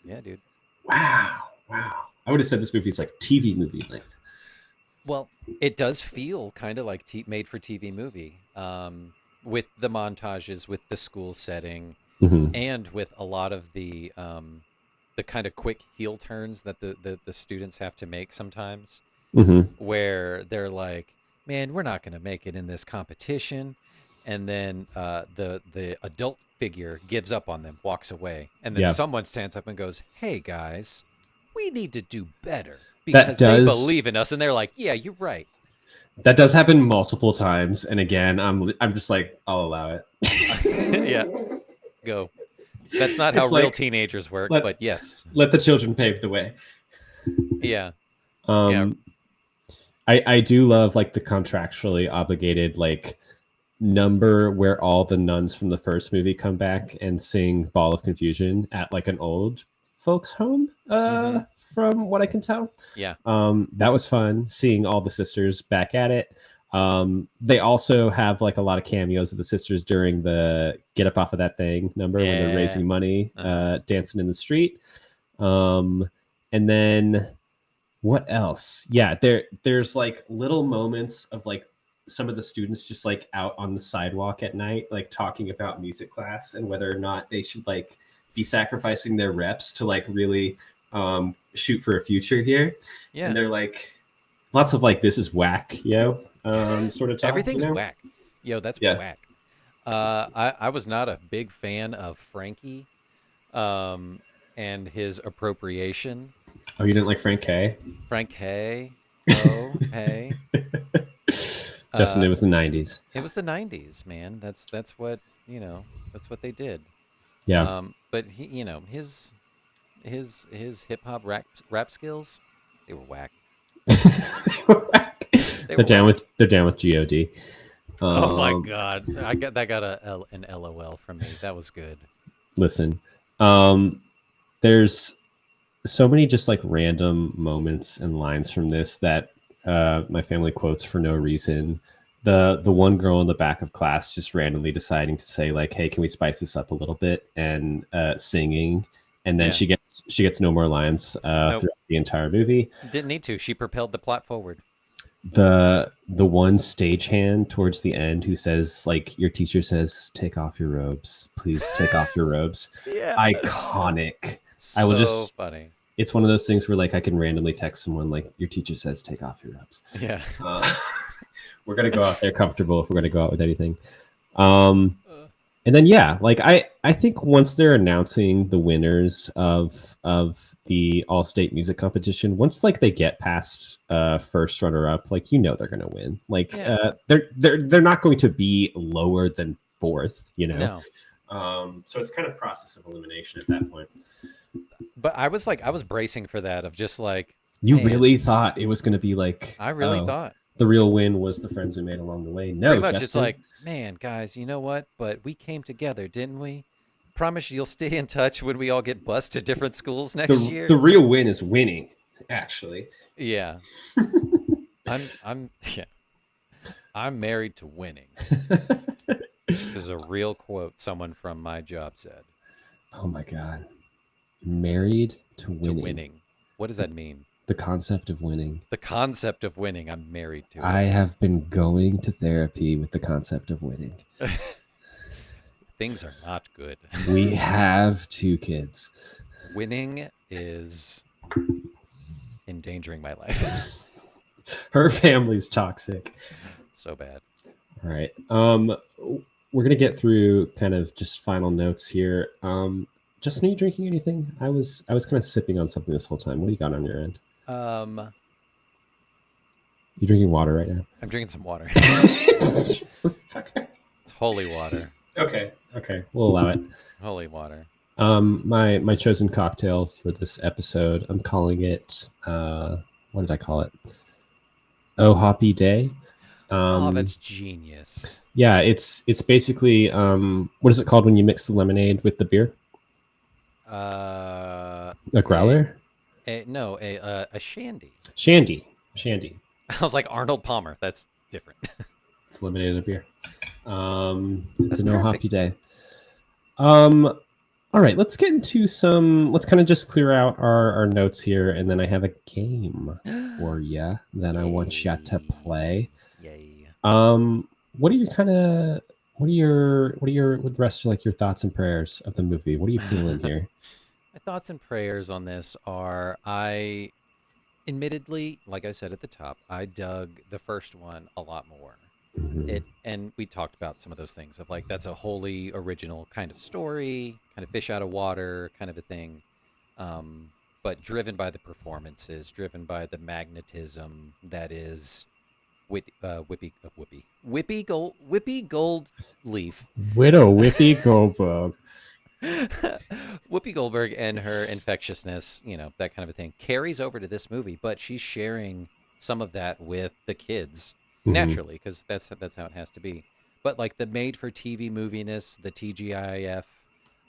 Yeah, dude. Wow. I would have said this movie's like TV movie length. Well, it does feel kind of like made for TV movie, with the montages, with the school setting, Mm-hmm. and with a lot of the kind of quick heel turns that the students have to make sometimes, Mm-hmm. where they're like, "Man, we're not going to make it in this competition," and then the adult figure gives up on them, walks away, and then Yeah. someone stands up and goes, "Hey guys, we need to do better." That Because they does- believe in us, and they're like, "Yeah, you're right." That does happen multiple times, and again, I'm just like, I'll allow it. Yeah, go. That's not how It's real like, teenagers work, let- but yes. Let the children pave the way. Yeah. I do love like the contractually obligated like number where all the nuns from the first movie come back and sing Ball of Confusion at like an old folks home, Mhm. from what I can tell. Yeah. That was fun seeing all the sisters back at it. They also have like a lot of cameos of the sisters during the Get Up Off of That Thing number when they're Yeah. raising money, Uh-huh. dancing in the street. And then what else? Yeah, there's like little moments of like some of the students just like out on the sidewalk at night, like talking about music class and whether or not they should like be sacrificing their reps to like really shoot for a future here. Yeah. And they're like lots of like, this is whack, sort of talk. Everything's whack. Yo, that's Yeah. whack. I was not a big fan of Frankie, and his appropriation. Oh, you didn't like Frank K? Frank Hay. Oh, hey. Justin, it was the 90s. It was the 90s, man. That's what, that's what they did. Yeah. But he, his hip hop rap skills, they were whack. They're down with God. Oh my god, that got an LOL from me. That was good. Listen, there's so many just like random moments and lines from this that my family quotes for no reason. The one girl in the back of class just randomly deciding to say like, "Hey, can we spice this up a little bit?" and singing and then Yeah. she gets no more lines Nope. throughout the entire movie. Didn't need to. She propelled the plot forward. The one stagehand towards the end who says, like, your teacher says, take off your robes, please take off your robes. Yeah. Iconic. I will So just funny. It's one of those things where, like, I can randomly text someone, like, your teacher says take off your robes. Yeah. We're gonna go out there comfortable if we're gonna go out with anything. And then yeah, like I think once they're announcing the winners of the all-state music competition, once like they get past first runner-up, like, you know, they're gonna win. Like they're not going to be lower than fourth, you know. No. So it's kind of process of elimination at that point. But I was bracing for that, of just like, you man, really thought it was going to be like, I really thought the real win was the friends we made along the way. No, pretty much, Justin. it's like, man, guys, you know what? But we came together, didn't we? Promise you'll stay in touch when we all get bused to different schools next year. The real win is winning, actually. Yeah. I'm married to winning. This is a real quote someone from my job said. Oh my God. Married to winning. To winning. What does that mean? The concept of winning. The concept of winning. I'm married to it. I have been going to therapy with the concept of winning. Things are not good. We have 2 kids. Winning is endangering my life. Her family's toxic. So bad. All right. We're gonna get through kind of just final notes here. Justin, are you drinking anything? I was kind of sipping on something this whole time. What do you got on your end? You drinking water right now? I'm drinking some water. It's holy water. Okay. We'll allow it. Holy water. My chosen cocktail for this episode, I'm calling it, what did I call it? Oh Hoppy Day. That's genius. Yeah, it's basically, what is it called when you mix the lemonade with the beer? A growler? No, a shandy. Shandy. I was like, Arnold Palmer. That's different. It's lemonade and a beer. It's a no hoppy day. All right, let's get into let's kind of just clear out our notes here, and then I have a game for you that I want you to play. Yay. What are the rest of, like, your thoughts and prayers of the movie? What are you feeling here? My thoughts and prayers on this are, admittedly, like I said at the top, I dug the first one a lot more. Mm-hmm. And we talked about some of those things of, like, that's a wholly original kind of story, kind of fish out of water kind of a thing, but driven by the performances, driven by the magnetism that is Whoopi Goldleaf. Widow Whoopi Goldberg. Whoopi Goldberg and her infectiousness, you know, that kind of a thing, carries over to this movie, but she's sharing some of that with the kids. Naturally, because that's how it has to be. But, like, the made-for-TV moviness, the TGIF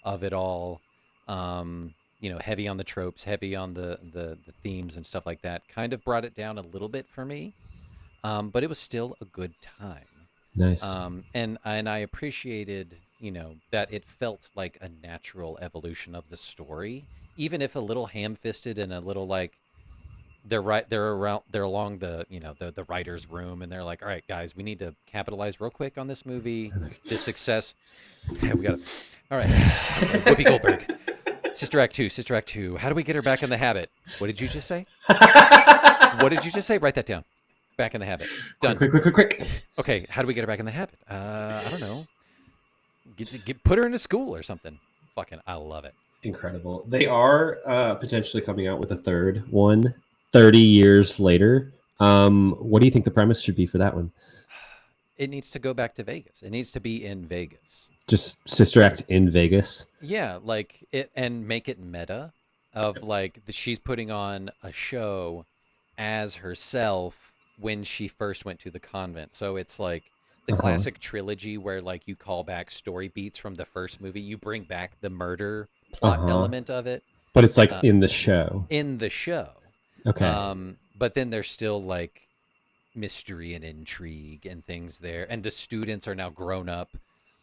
of it all, you know, heavy on the tropes, heavy on the themes and stuff like that, kind of brought it down a little bit for me. But it was still a good time. Nice. And I appreciated, you know, that it felt like a natural evolution of the story, even if a little ham-fisted and a little, like, they're along the, you know, the writer's room, and they're like, all right, guys, we need to capitalize real quick on this movie, this success. Yeah, we got it. All right. Whoopi Goldberg. Sister Act 2. How do we get her back in the habit? What did you just say? What did you just say? Write that down. Back in the habit. Done. Quick. Okay, how do we get her back in the habit? I don't know. Put her into school or something. Fucking, I love it. Incredible. They are potentially coming out with a third one 30 years later. What do you think the premise should be for that one? It needs to go back to Vegas. It needs to be in Vegas. Just Sister Act in Vegas? Yeah, like it, and make it meta of, like, she's putting on a show as herself when she first went to the convent. So it's like the classic trilogy where, like, you call back story beats from the first movie. You bring back the murder plot element of it. But it's like in the show. In the show. Okay. But then there's still, like, mystery and intrigue and things there. And the students are now grown up.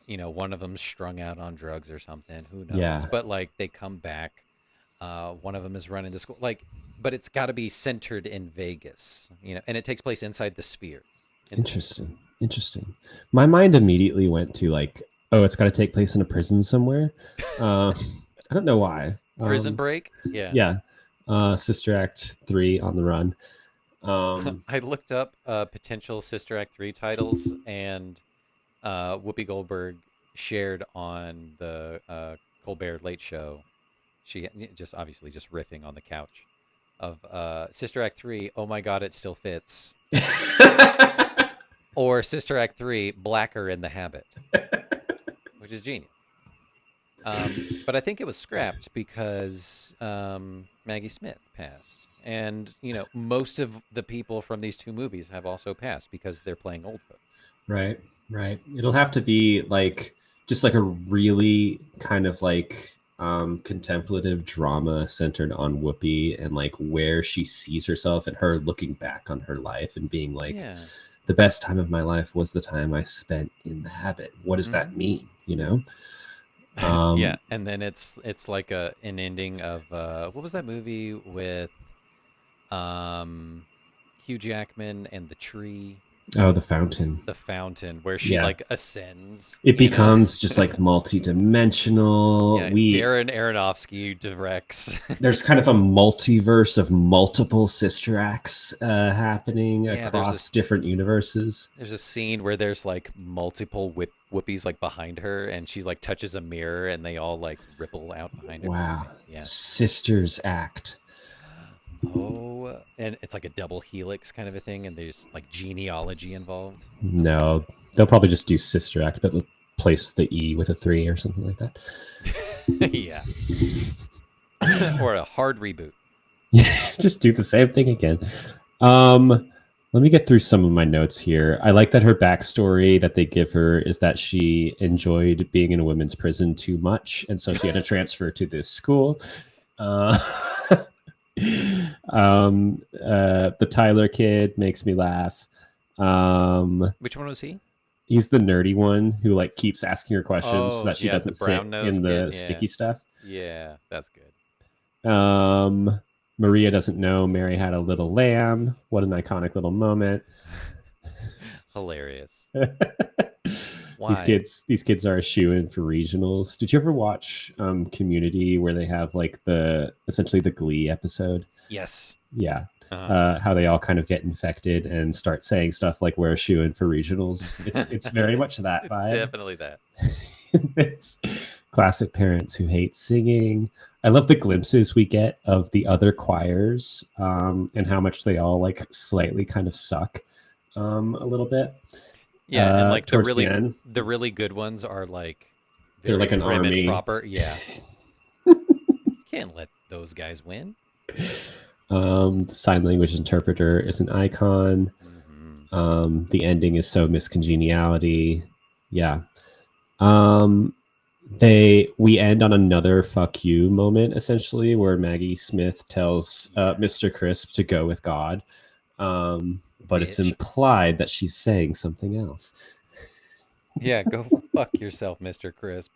You know, one of them's strung out on drugs or something. Who knows? Yeah. But, like, they come back One of them is running the school. Like, but it's got to be centered in Vegas, and it takes place inside the Sphere. Interesting. My mind immediately went to like, oh, it's got to take place in a prison somewhere. I don't know why. Prison Break. Yeah. Yeah. Sister Act 3 on the Run. I looked up potential Sister Act 3 titles, and Whoopi Goldberg shared on the Colbert Late Show. She just obviously just riffing on the couch of Sister Act 3. Oh my God, it still fits. Or Sister Act 3, Blacker in the Habit, which is genius. But I think it was scrapped because Maggie Smith passed. And, most of the people from these two movies have also passed because they're playing old folks. Right. It'll have to be like just like a really kind of like contemplative drama centered on Whoopi and like where she sees herself and her looking back on her life and being like, the best time of my life was the time I spent in the habit. What does that mean? Yeah, and then it's like an ending of what was that movie with Hugh Jackman and the tree? Oh, The Fountain. The Fountain, where she like ascends. It becomes just like multi-dimensional. Yeah, Darren Aronofsky directs. There's kind of a multiverse of multiple sister acts happening across different universes. There's a scene where there's like multiple Whoopies like behind her, and she like touches a mirror, and they all like ripple out behind her. Wow. Yeah. Sisters Act. Oh, and it's like a double helix kind of a thing, and there's like genealogy involved. No, they'll probably just do Sister Act, but replace the E with a 3 or something like that. Yeah. Or a hard reboot. Yeah, just do the same thing again. Let me get through some of my notes here. I like that her backstory that they give her is that she enjoyed being in a women's prison too much, and so she had to transfer to this school. The Tyler kid makes me laugh. Which one was he? He's the nerdy one who like keeps asking her questions so that she doesn't sit in the sticky stuff. Yeah, that's good. Maria doesn't know Mary had a little lamb. What an iconic little moment. Hilarious. Why? These kids are a shoo-in for regionals. Did you ever watch Community where they have like essentially the Glee episode? Yes. Yeah. How they all kind of get infected and start saying stuff like we're a shoo-in for regionals. It's very much that vibe. Definitely that. It's classic parents who hate singing. I love the glimpses we get of the other choirs and how much they all like slightly kind of suck a little bit. Yeah, and like the really good ones are like they're like an army proper. Yeah. Can't let those guys win. The sign language interpreter is an icon. Mm-hmm. The ending is so miscongeniality. Yeah. We end on another fuck you moment essentially where Maggie Smith tells Mr. Crisp to go with God. But it's implied that she's saying something else. Yeah, go fuck yourself, Mr. Crisp.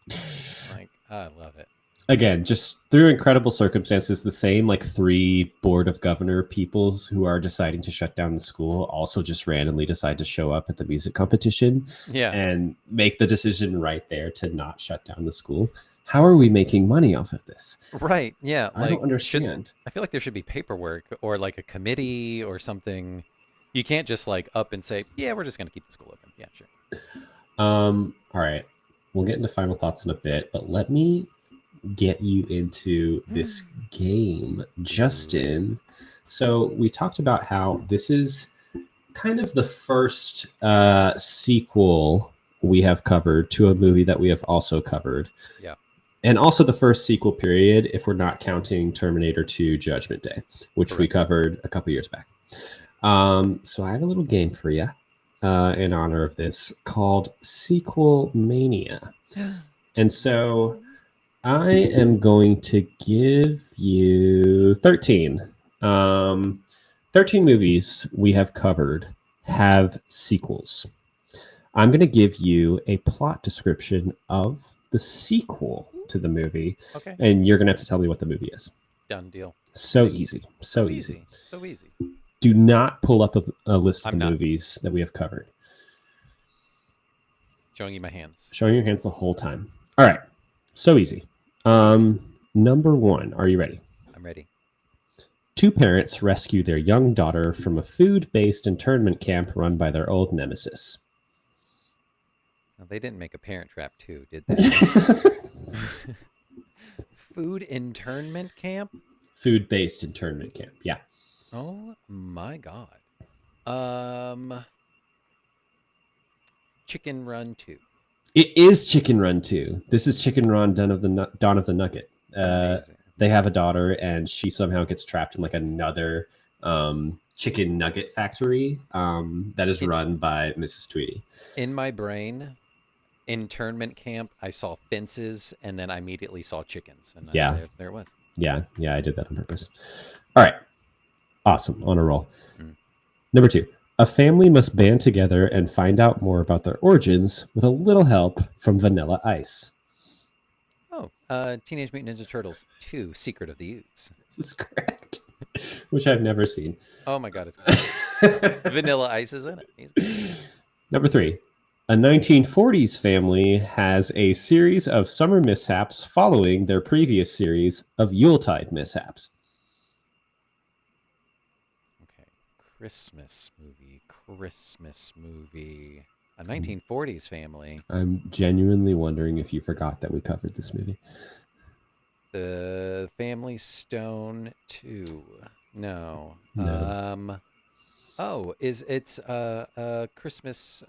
Like, I love it. Again, just through incredible circumstances, the same like 3 board of governor peoples who are deciding to shut down the school also just randomly decide to show up at the music competition and make the decision right there to not shut down the school. How are we making money off of this? Right, yeah. I don't understand. I feel like there should be paperwork or like a committee or something. You can't just like up and say, yeah, we're just going to keep the school open. Yeah, sure. All right. We'll get into final thoughts in a bit, but let me get you into this game, Justin. So we talked about how this is kind of the first sequel we have covered to a movie that we have also covered. Yeah. And also the first sequel period, if we're not counting Terminator 2 Judgment Day, which we covered a couple years back. So I have a little game for you in honor of this called Sequel Mania. And so I am going to give you 13. 13 movies we have covered have sequels. I'm going to give you a plot description of the sequel to the movie. Okay. And you're going to have to tell me what the movie is. Done deal. So easy. So easy. So easy. Do not pull up a list of I'm the not. movies that we have covered. Showing you my hands. Showing your hands the whole time. All right. So easy. Number 1. Are you ready? I'm ready. 2 parents rescue their young daughter from a food-based internment camp run by their old nemesis. Now, they didn't make a Parent Trap 2, did they? Food internment camp? Food-based internment camp. Yeah. Oh my God. Chicken Run 2. It is Chicken Run 2. This is Chicken Run Dawn of the Nugget. Amazing. They have a daughter, and she somehow gets trapped in like another chicken nugget factory that is run by Mrs. Tweedy. In my brain, internment camp, I saw fences, and then I immediately saw chickens. And there it was. Yeah, I did that on purpose. All right. Awesome. On a roll. Number 2. A family must band together and find out more about their origins with a little help from Vanilla Ice. Oh, Teenage Mutant Ninja Turtles 2, Secret of the Ooze. This is correct. Which I've never seen. Oh my God, it's great. Vanilla Ice is in it. Number 3. A 1940s family has a series of summer mishaps following their previous series of Yuletide mishaps. Okay, Christmas movie. A 1940s family. I'm genuinely wondering if you forgot that we covered this movie. The Family Stone 2. No. It's Christmas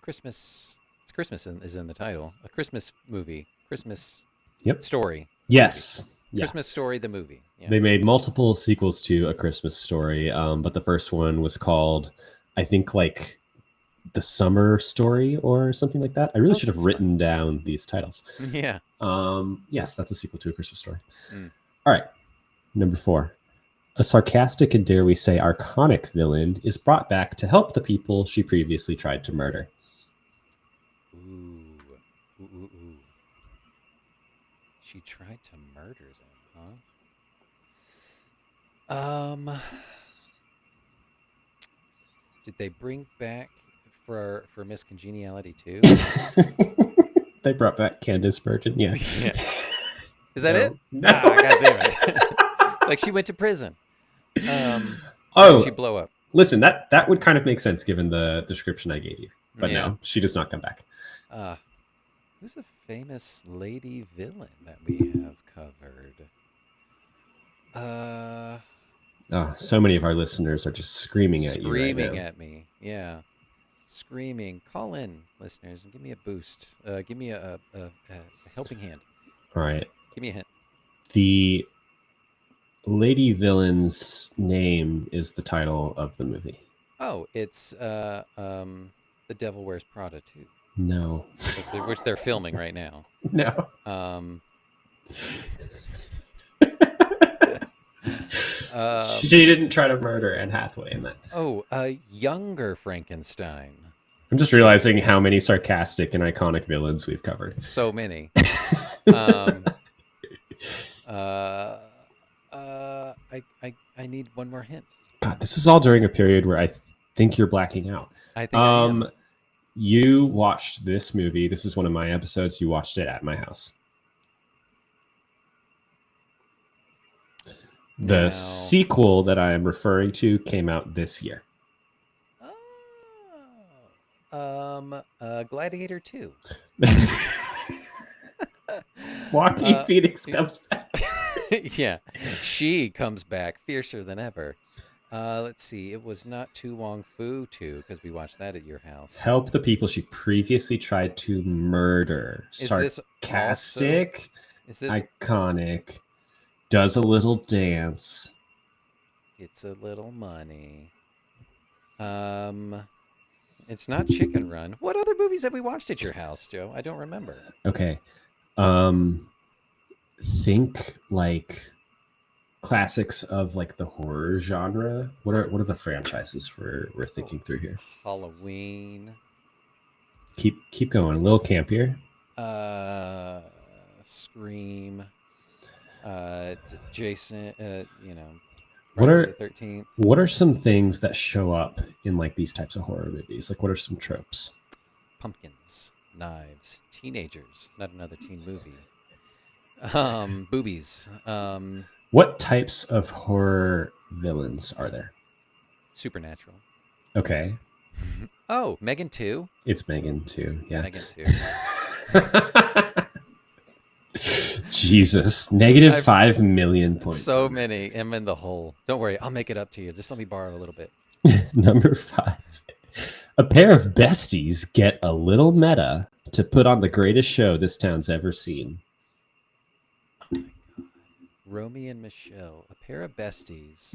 it's Christmas is in the title. A Christmas movie. Christmas Story. Yes. Yeah. Christmas Story the movie. Yeah. They made multiple sequels to A Christmas Story, but the first one was called, I think, like The Summer Story or something like that. I really should have written down these titles. Yeah. Yes, that's a sequel to A Christmas Story. All right. Number 4. A sarcastic and, dare we say, archonic villain is brought back to help the people she previously tried to murder. Ooh. She tried to murder them, huh? Did they bring back for Miss Congeniality too? They brought back Candace Bergen, yes. Yeah. Is that it? No. God damn it. Like she went to prison. Did she blow up? Listen, that would kind of make sense given the description I gave you. But no, she does not come back. Who's a famous lady villain that we have covered? So many of our listeners are just screaming at you right now. Screaming at me, yeah. Screaming. Call in, listeners, and give me a boost. Give me a helping hand. All right. Give me a hint. The lady villain's name is the title of the movie. Oh, it's The Devil Wears Prada 2. No. Which they're filming right now. No. She didn't try to murder Anne Hathaway in that. Oh, younger Frankenstein. I'm just realizing how many sarcastic and iconic villains we've covered. So many. I need one more hint. God, this is all during a period where I think you're blacking out. I think I am. You watched this movie. This is one of my episodes. You watched it at my house. The sequel that I am referring to came out this year. Gladiator 2. Joaquin Phoenix comes back. Yeah, she comes back fiercer than ever. Let's see. It was not Tu Wong Fu 2 because we watched that at your house. Help the people she previously tried to murder. Sarcastic, is this iconic, does a little dance. It's a little money. It's not Chicken Run. What other movies have we watched at your house, Joe? I don't remember. Okay. Think like classics of like the horror genre. What are the franchises we're thinking through here? Halloween. Keep going. A little campier. Scream. Jason, What Friday the are 13th. what are some things that show up in like these types of horror movies? Like, what are some tropes? Pumpkins, knives, teenagers. Not another teen movie. Boobies. What types of horror villains are there? Supernatural. Okay, Oh, Megan 2. it's Megan too. Yeah. Megan 2. Jesus, negative I've 5 million points. so many. I'm in the hole. Don't worry, I'll make it up to you. Just let me borrow a little bit. Number 5. A pair of besties get a little meta to put on the greatest show this town's ever seen. Oh my god. Romy and Michelle, a pair of besties,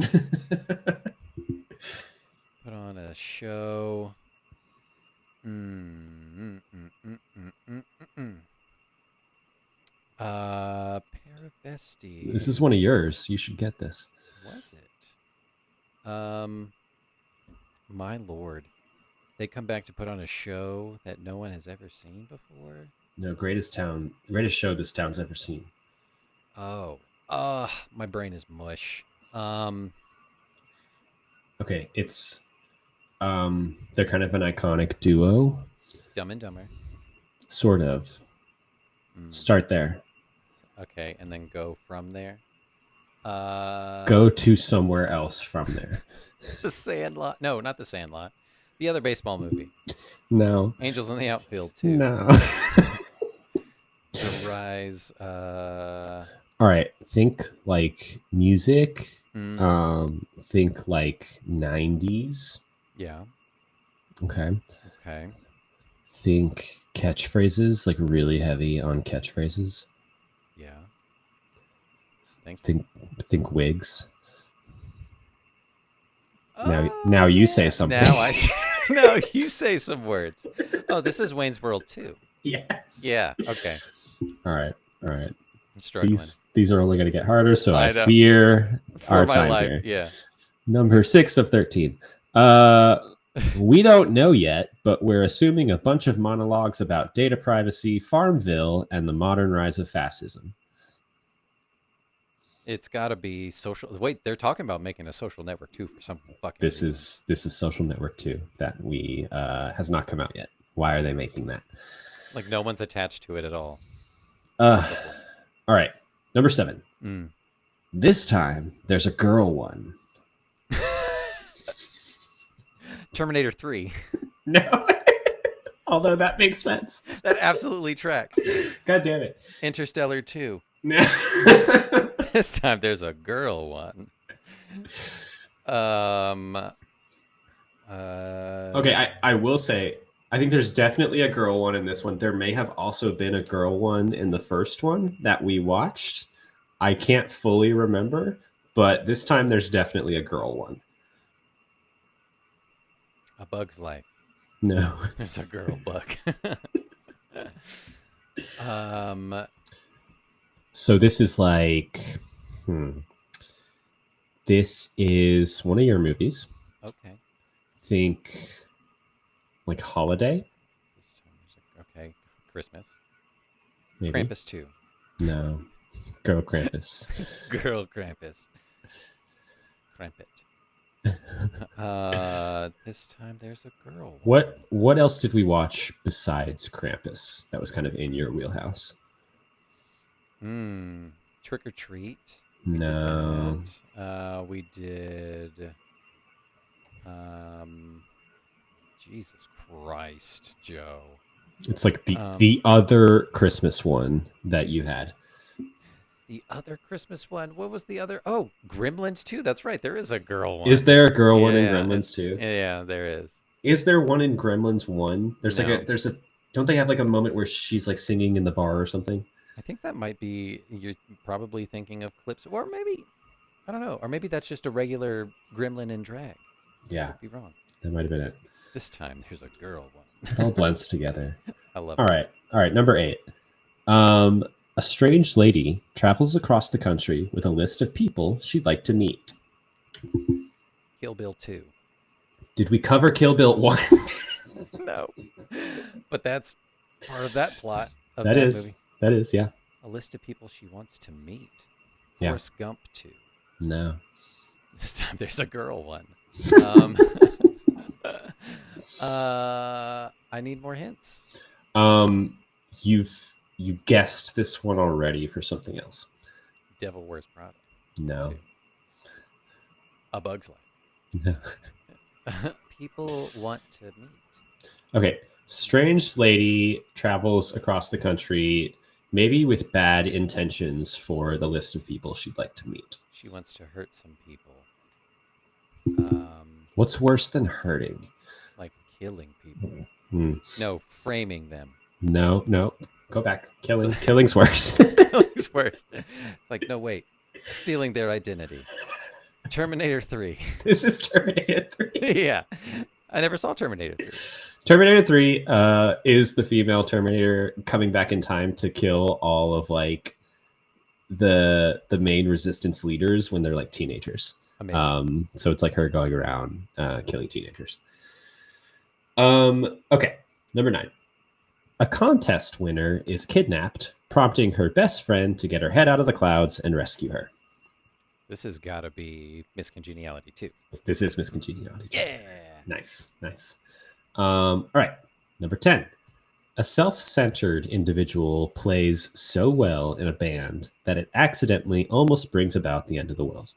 put on a show. Pair of besties. This is one of yours. You should get this. Was it? My lord. They come back to put on a show that no one has ever seen before? No, greatest show this town's ever seen. Oh. My brain is mush. Okay, it's they're kind of an iconic duo. Dumb and Dumber. Sort of. Start there. Okay, and then go from there. Go to somewhere else from there. The Sandlot. No, not The Sandlot. The other baseball movie. No. Angels in the Outfield, too. No. The Rise. All right. Think like music. Think like 90s. Yeah. Okay. Okay. Think catchphrases, like really heavy on catchphrases. Yeah. Think wigs. Now you say something. Now you say some words. Oh, this is Wayne's World too. Yes. Yeah. Okay. All right. I'm struggling. These are only going to get harder, so I fear our time here. Yeah. Number 6 of 13. We don't know yet, but we're assuming a bunch of monologues about data privacy, Farmville, and the modern rise of fascism. It's got to be social. Wait, they're talking about making a Social Network 2 for some fucking This reason. is Social Network 2 that has not come out yet. Why are they making that? Like no one's attached to it at all. All right. Number 7. Mm. This time there's a girl one. Terminator 3. No. Although that makes sense. That absolutely tracks. God damn it. Interstellar 2. No. This time there's a girl one. Okay, I will say, I think there's definitely a girl one in this one. There may have also been a girl one in the first one that we watched. I can't fully remember, but this time there's definitely a girl one. A Bug's Life. No. There's a girl bug. So this is like, this is one of your movies. Okay. Think like holiday. Okay. Christmas. Maybe. Krampus 2. No. Girl Krampus. Girl Krampus. Krampus. This time there's a girl. What else did we watch besides Krampus that was kind of in your wheelhouse? Trick or Treat. No. We did. Jesus Christ, Joe. It's like the other Christmas one that you had. The other Christmas one? What was the other? Oh, Gremlins 2. That's right. There is a girl one. Is there a girl one in Gremlins 2? Yeah, there is. Is there one in Gremlins 1? Don't they have like a moment where she's like singing in the bar or something? I think that might be, you're probably thinking of clips, or maybe, I don't know, or maybe that's just a regular gremlin in drag. Yeah. I could be wrong. That might have been it. This time there's a girl one. It all blends together. I love it. All right. Number 8. A strange lady travels across the country with a list of people she'd like to meet. Kill Bill 2. Did we cover Kill Bill 1? No. But that's part of that plot of that movie. That is, yeah. A list of people she wants to meet. Yeah. Forrest Gump 2. No. This time there's a girl one. Um, I need more hints. You guessed this one already for something else. Devil Wears Prada. No. 2. A Bug's Life. No. People want to meet. Okay. Strange lady travels across the country, maybe with bad intentions for the list of people she'd like to meet. She wants to hurt some people. What's worse than hurting? Like killing people. No, framing them. No. Go back. Killing's worse. Killing's worse. Like, no, wait. Stealing their identity. Terminator 3. This is Terminator 3. Yeah. I never saw Terminator 3. Terminator 3 is the female Terminator coming back in time to kill all of like the main resistance leaders when they're like teenagers. Amazing. So it's like her going around killing teenagers. Okay, number 9. A contest winner is kidnapped, prompting her best friend to get her head out of the clouds and rescue her. This has got to be Miss Congeniality 2. This is Miss Congeniality 2. Yeah. Nice. All right, number 10. A self-centered individual plays so well in a band that it accidentally almost brings about the end of the world.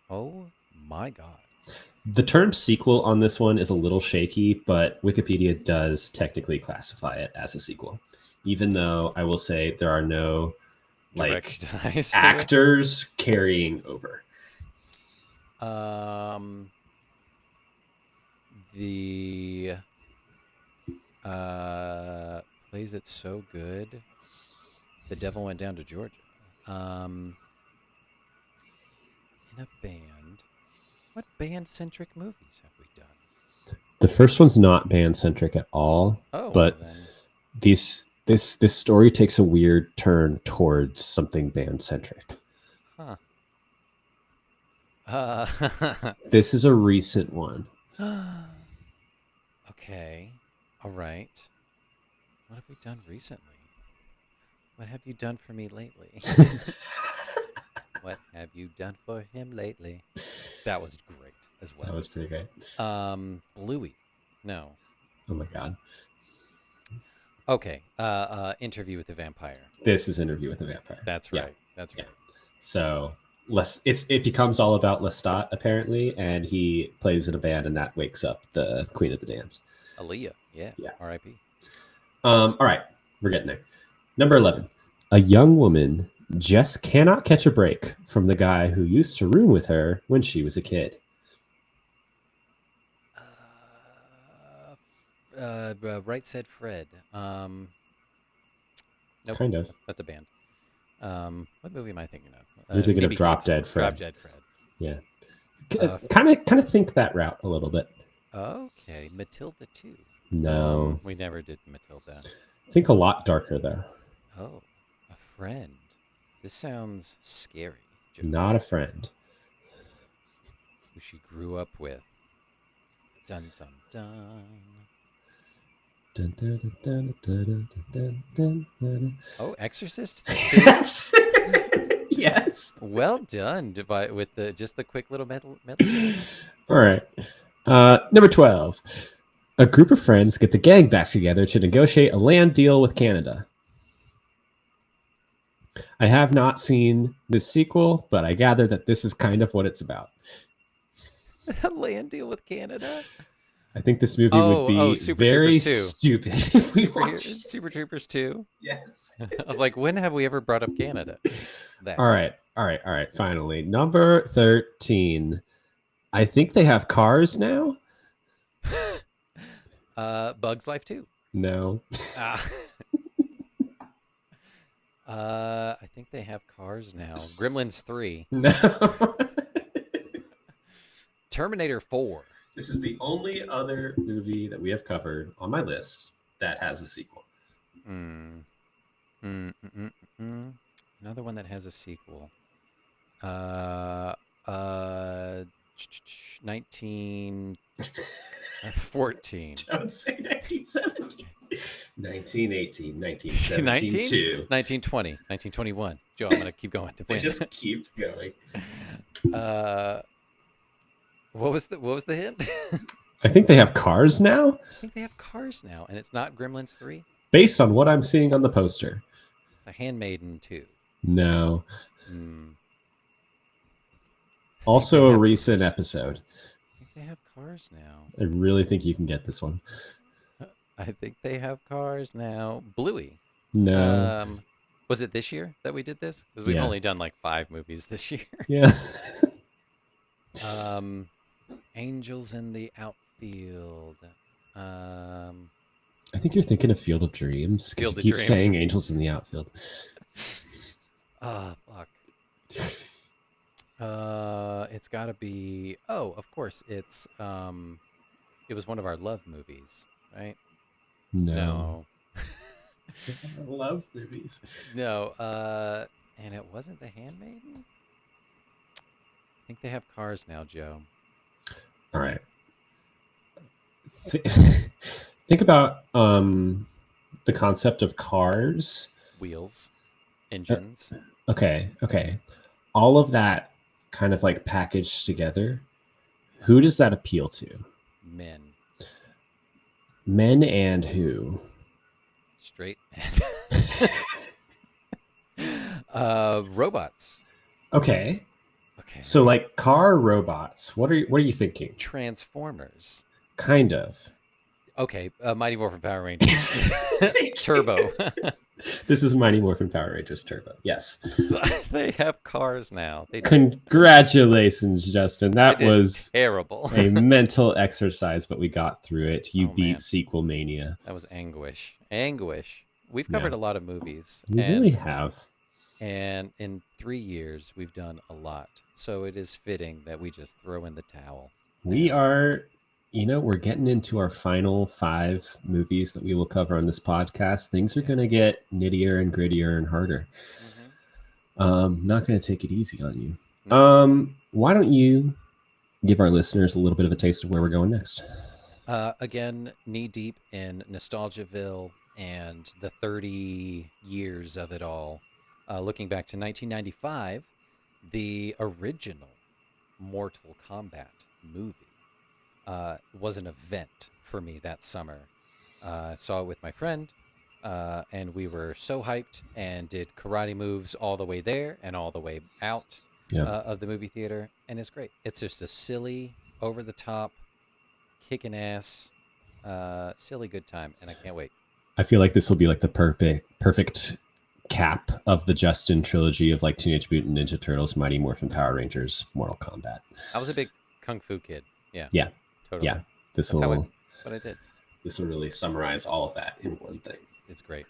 Oh my God. The term sequel on this one is a little shaky, but Wikipedia does technically classify it as a sequel, even though I will say there are no like actors carrying over. The plays it so good. The Devil Went Down to Georgia. In a band. What band-centric movies have we done? The first one's not band-centric at all. Oh, but well this story takes a weird turn towards something band-centric. Huh. This is a recent one. Okay. All right. What have we done recently? What have you done for me lately? What have you done for him lately? That was great as well. That was pretty great. Bluey. No. Oh my God. Okay. Interview with the Vampire. This is Interview with the Vampire. That's right. Yeah. That's right. So it becomes all about Lestat apparently, and he plays in a band, and that wakes up the Queen of the Dams. Aaliyah. Yeah. R.I.P. All right, we're getting there. Number 11. A young woman just cannot catch a break from the guy who used to room with her when she was a kid. Right Said Fred. Nope. Kind of. That's a band. What movie am I thinking of? You're thinking of Drop Dead Fred. Drop Dead Fred. Yeah. Kind of think that route a little bit. Okay. Matilda 2. No. We never did Matilda. Think a lot darker though. Oh, a friend. This sounds scary. Not a friend. Who she grew up with. Dun dun dun. Dun, dun, dun, dun, dun, dun, dun. Oh, Exorcist? Yes. Yes. Well done. With just the quick little metal. All right. Number 12. A group of friends get the gang back together to negotiate a land deal with Canada. I have not seen this sequel, but I gather that this is kind of what it's about. A land deal with Canada? I think this movie would be very stupid if we watched Super Troopers 2? Yes. I was like, when have we ever brought up Canada? All right. Finally, number 13. I think they have cars now. Bug's Life 2. No. I think they have cars now. Gremlins 3. No. Terminator 4. This is the only other movie that we have covered on my list that has a sequel. Another one that has a sequel. 19... 14. Don't say 1917. 1918, 1917, 1920, 1921. Joe, I'm gonna keep going to We win. just keep going. What was the hint? I think they have cars now, I think they have cars now, and it's not Gremlins 3. based on what I'm seeing on the poster. The Handmaiden 2. No. Hmm. Also a recent episode. I think they have cars now. I really think you can get this one. I think they have cars now. Bluey. No. Was it this year that we did this? Because we've Yeah. only done like 5 movies this year. Yeah. Angels in the Outfield. I think you're thinking of Field of Dreams because Field you of keep Dreams. saying Angels in the Outfield. Fuck. It's got to be. Oh, of course, it's. It was one of our love movies, right? No. Love movies. No. And it wasn't The Handmaiden. I think they have cars now, Joe. All right. Think about the concept of cars. Wheels, engines. Okay. All of that kind of like packaged together. Who does that appeal to? Men. Men and who? Straight. Robots. Okay. So like car robots. What are you thinking? Transformers. Kind of. Okay, Mighty Morphin Power Rangers. Turbo. This is Mighty Morphin Power Rangers Turbo. Yes. They have cars now. Congratulations, Justin. That was terrible. A mental exercise, but we got through it. You beat man. Sequel Mania. That was anguish. We've covered a lot of movies. We really have. And in 3 years, we've done a lot. So it is fitting that we just throw in the towel. We are, we're getting into our final 5 movies that we will cover on this podcast. Things are going to get nittier and grittier and harder. Not going to take it easy on you. No. Why don't you give our listeners a little bit of a taste of where we're going next? Again, knee deep in Nostalgiaville and the 30 years of it all. Looking back to 1995, the original Mortal Kombat movie was an event for me that summer. Saw it with my friend, and we were so hyped and did karate moves all the way there and all the way out of the movie theater, and it's great. It's just a silly, over-the-top, kicking ass, silly good time, and I can't wait. I feel like this will be like the perfect cap of the Justin trilogy of like Teenage Mutant Ninja Turtles, Mighty Morphin Power Rangers, Mortal Kombat. I was a big kung fu kid. Yeah. Totally. Yeah. That's what I did. This will really summarize all of that in one thing. It's great.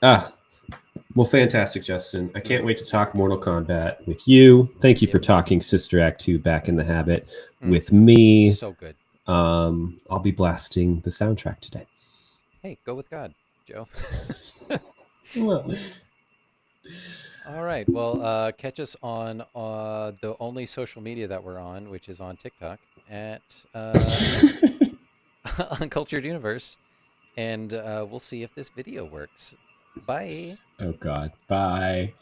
Well, fantastic, Justin. I can't wait to talk Mortal Kombat with you. Thank you for talking Sister Act 2 Back in the Habit with me. So good. I'll be blasting the soundtrack today. Hey, go with God, Joe. Well. All right. Well, catch us on the only social media that we're on, which is on TikTok at Uncultured Universe, and we'll see if this video works. Bye. Oh God. Bye.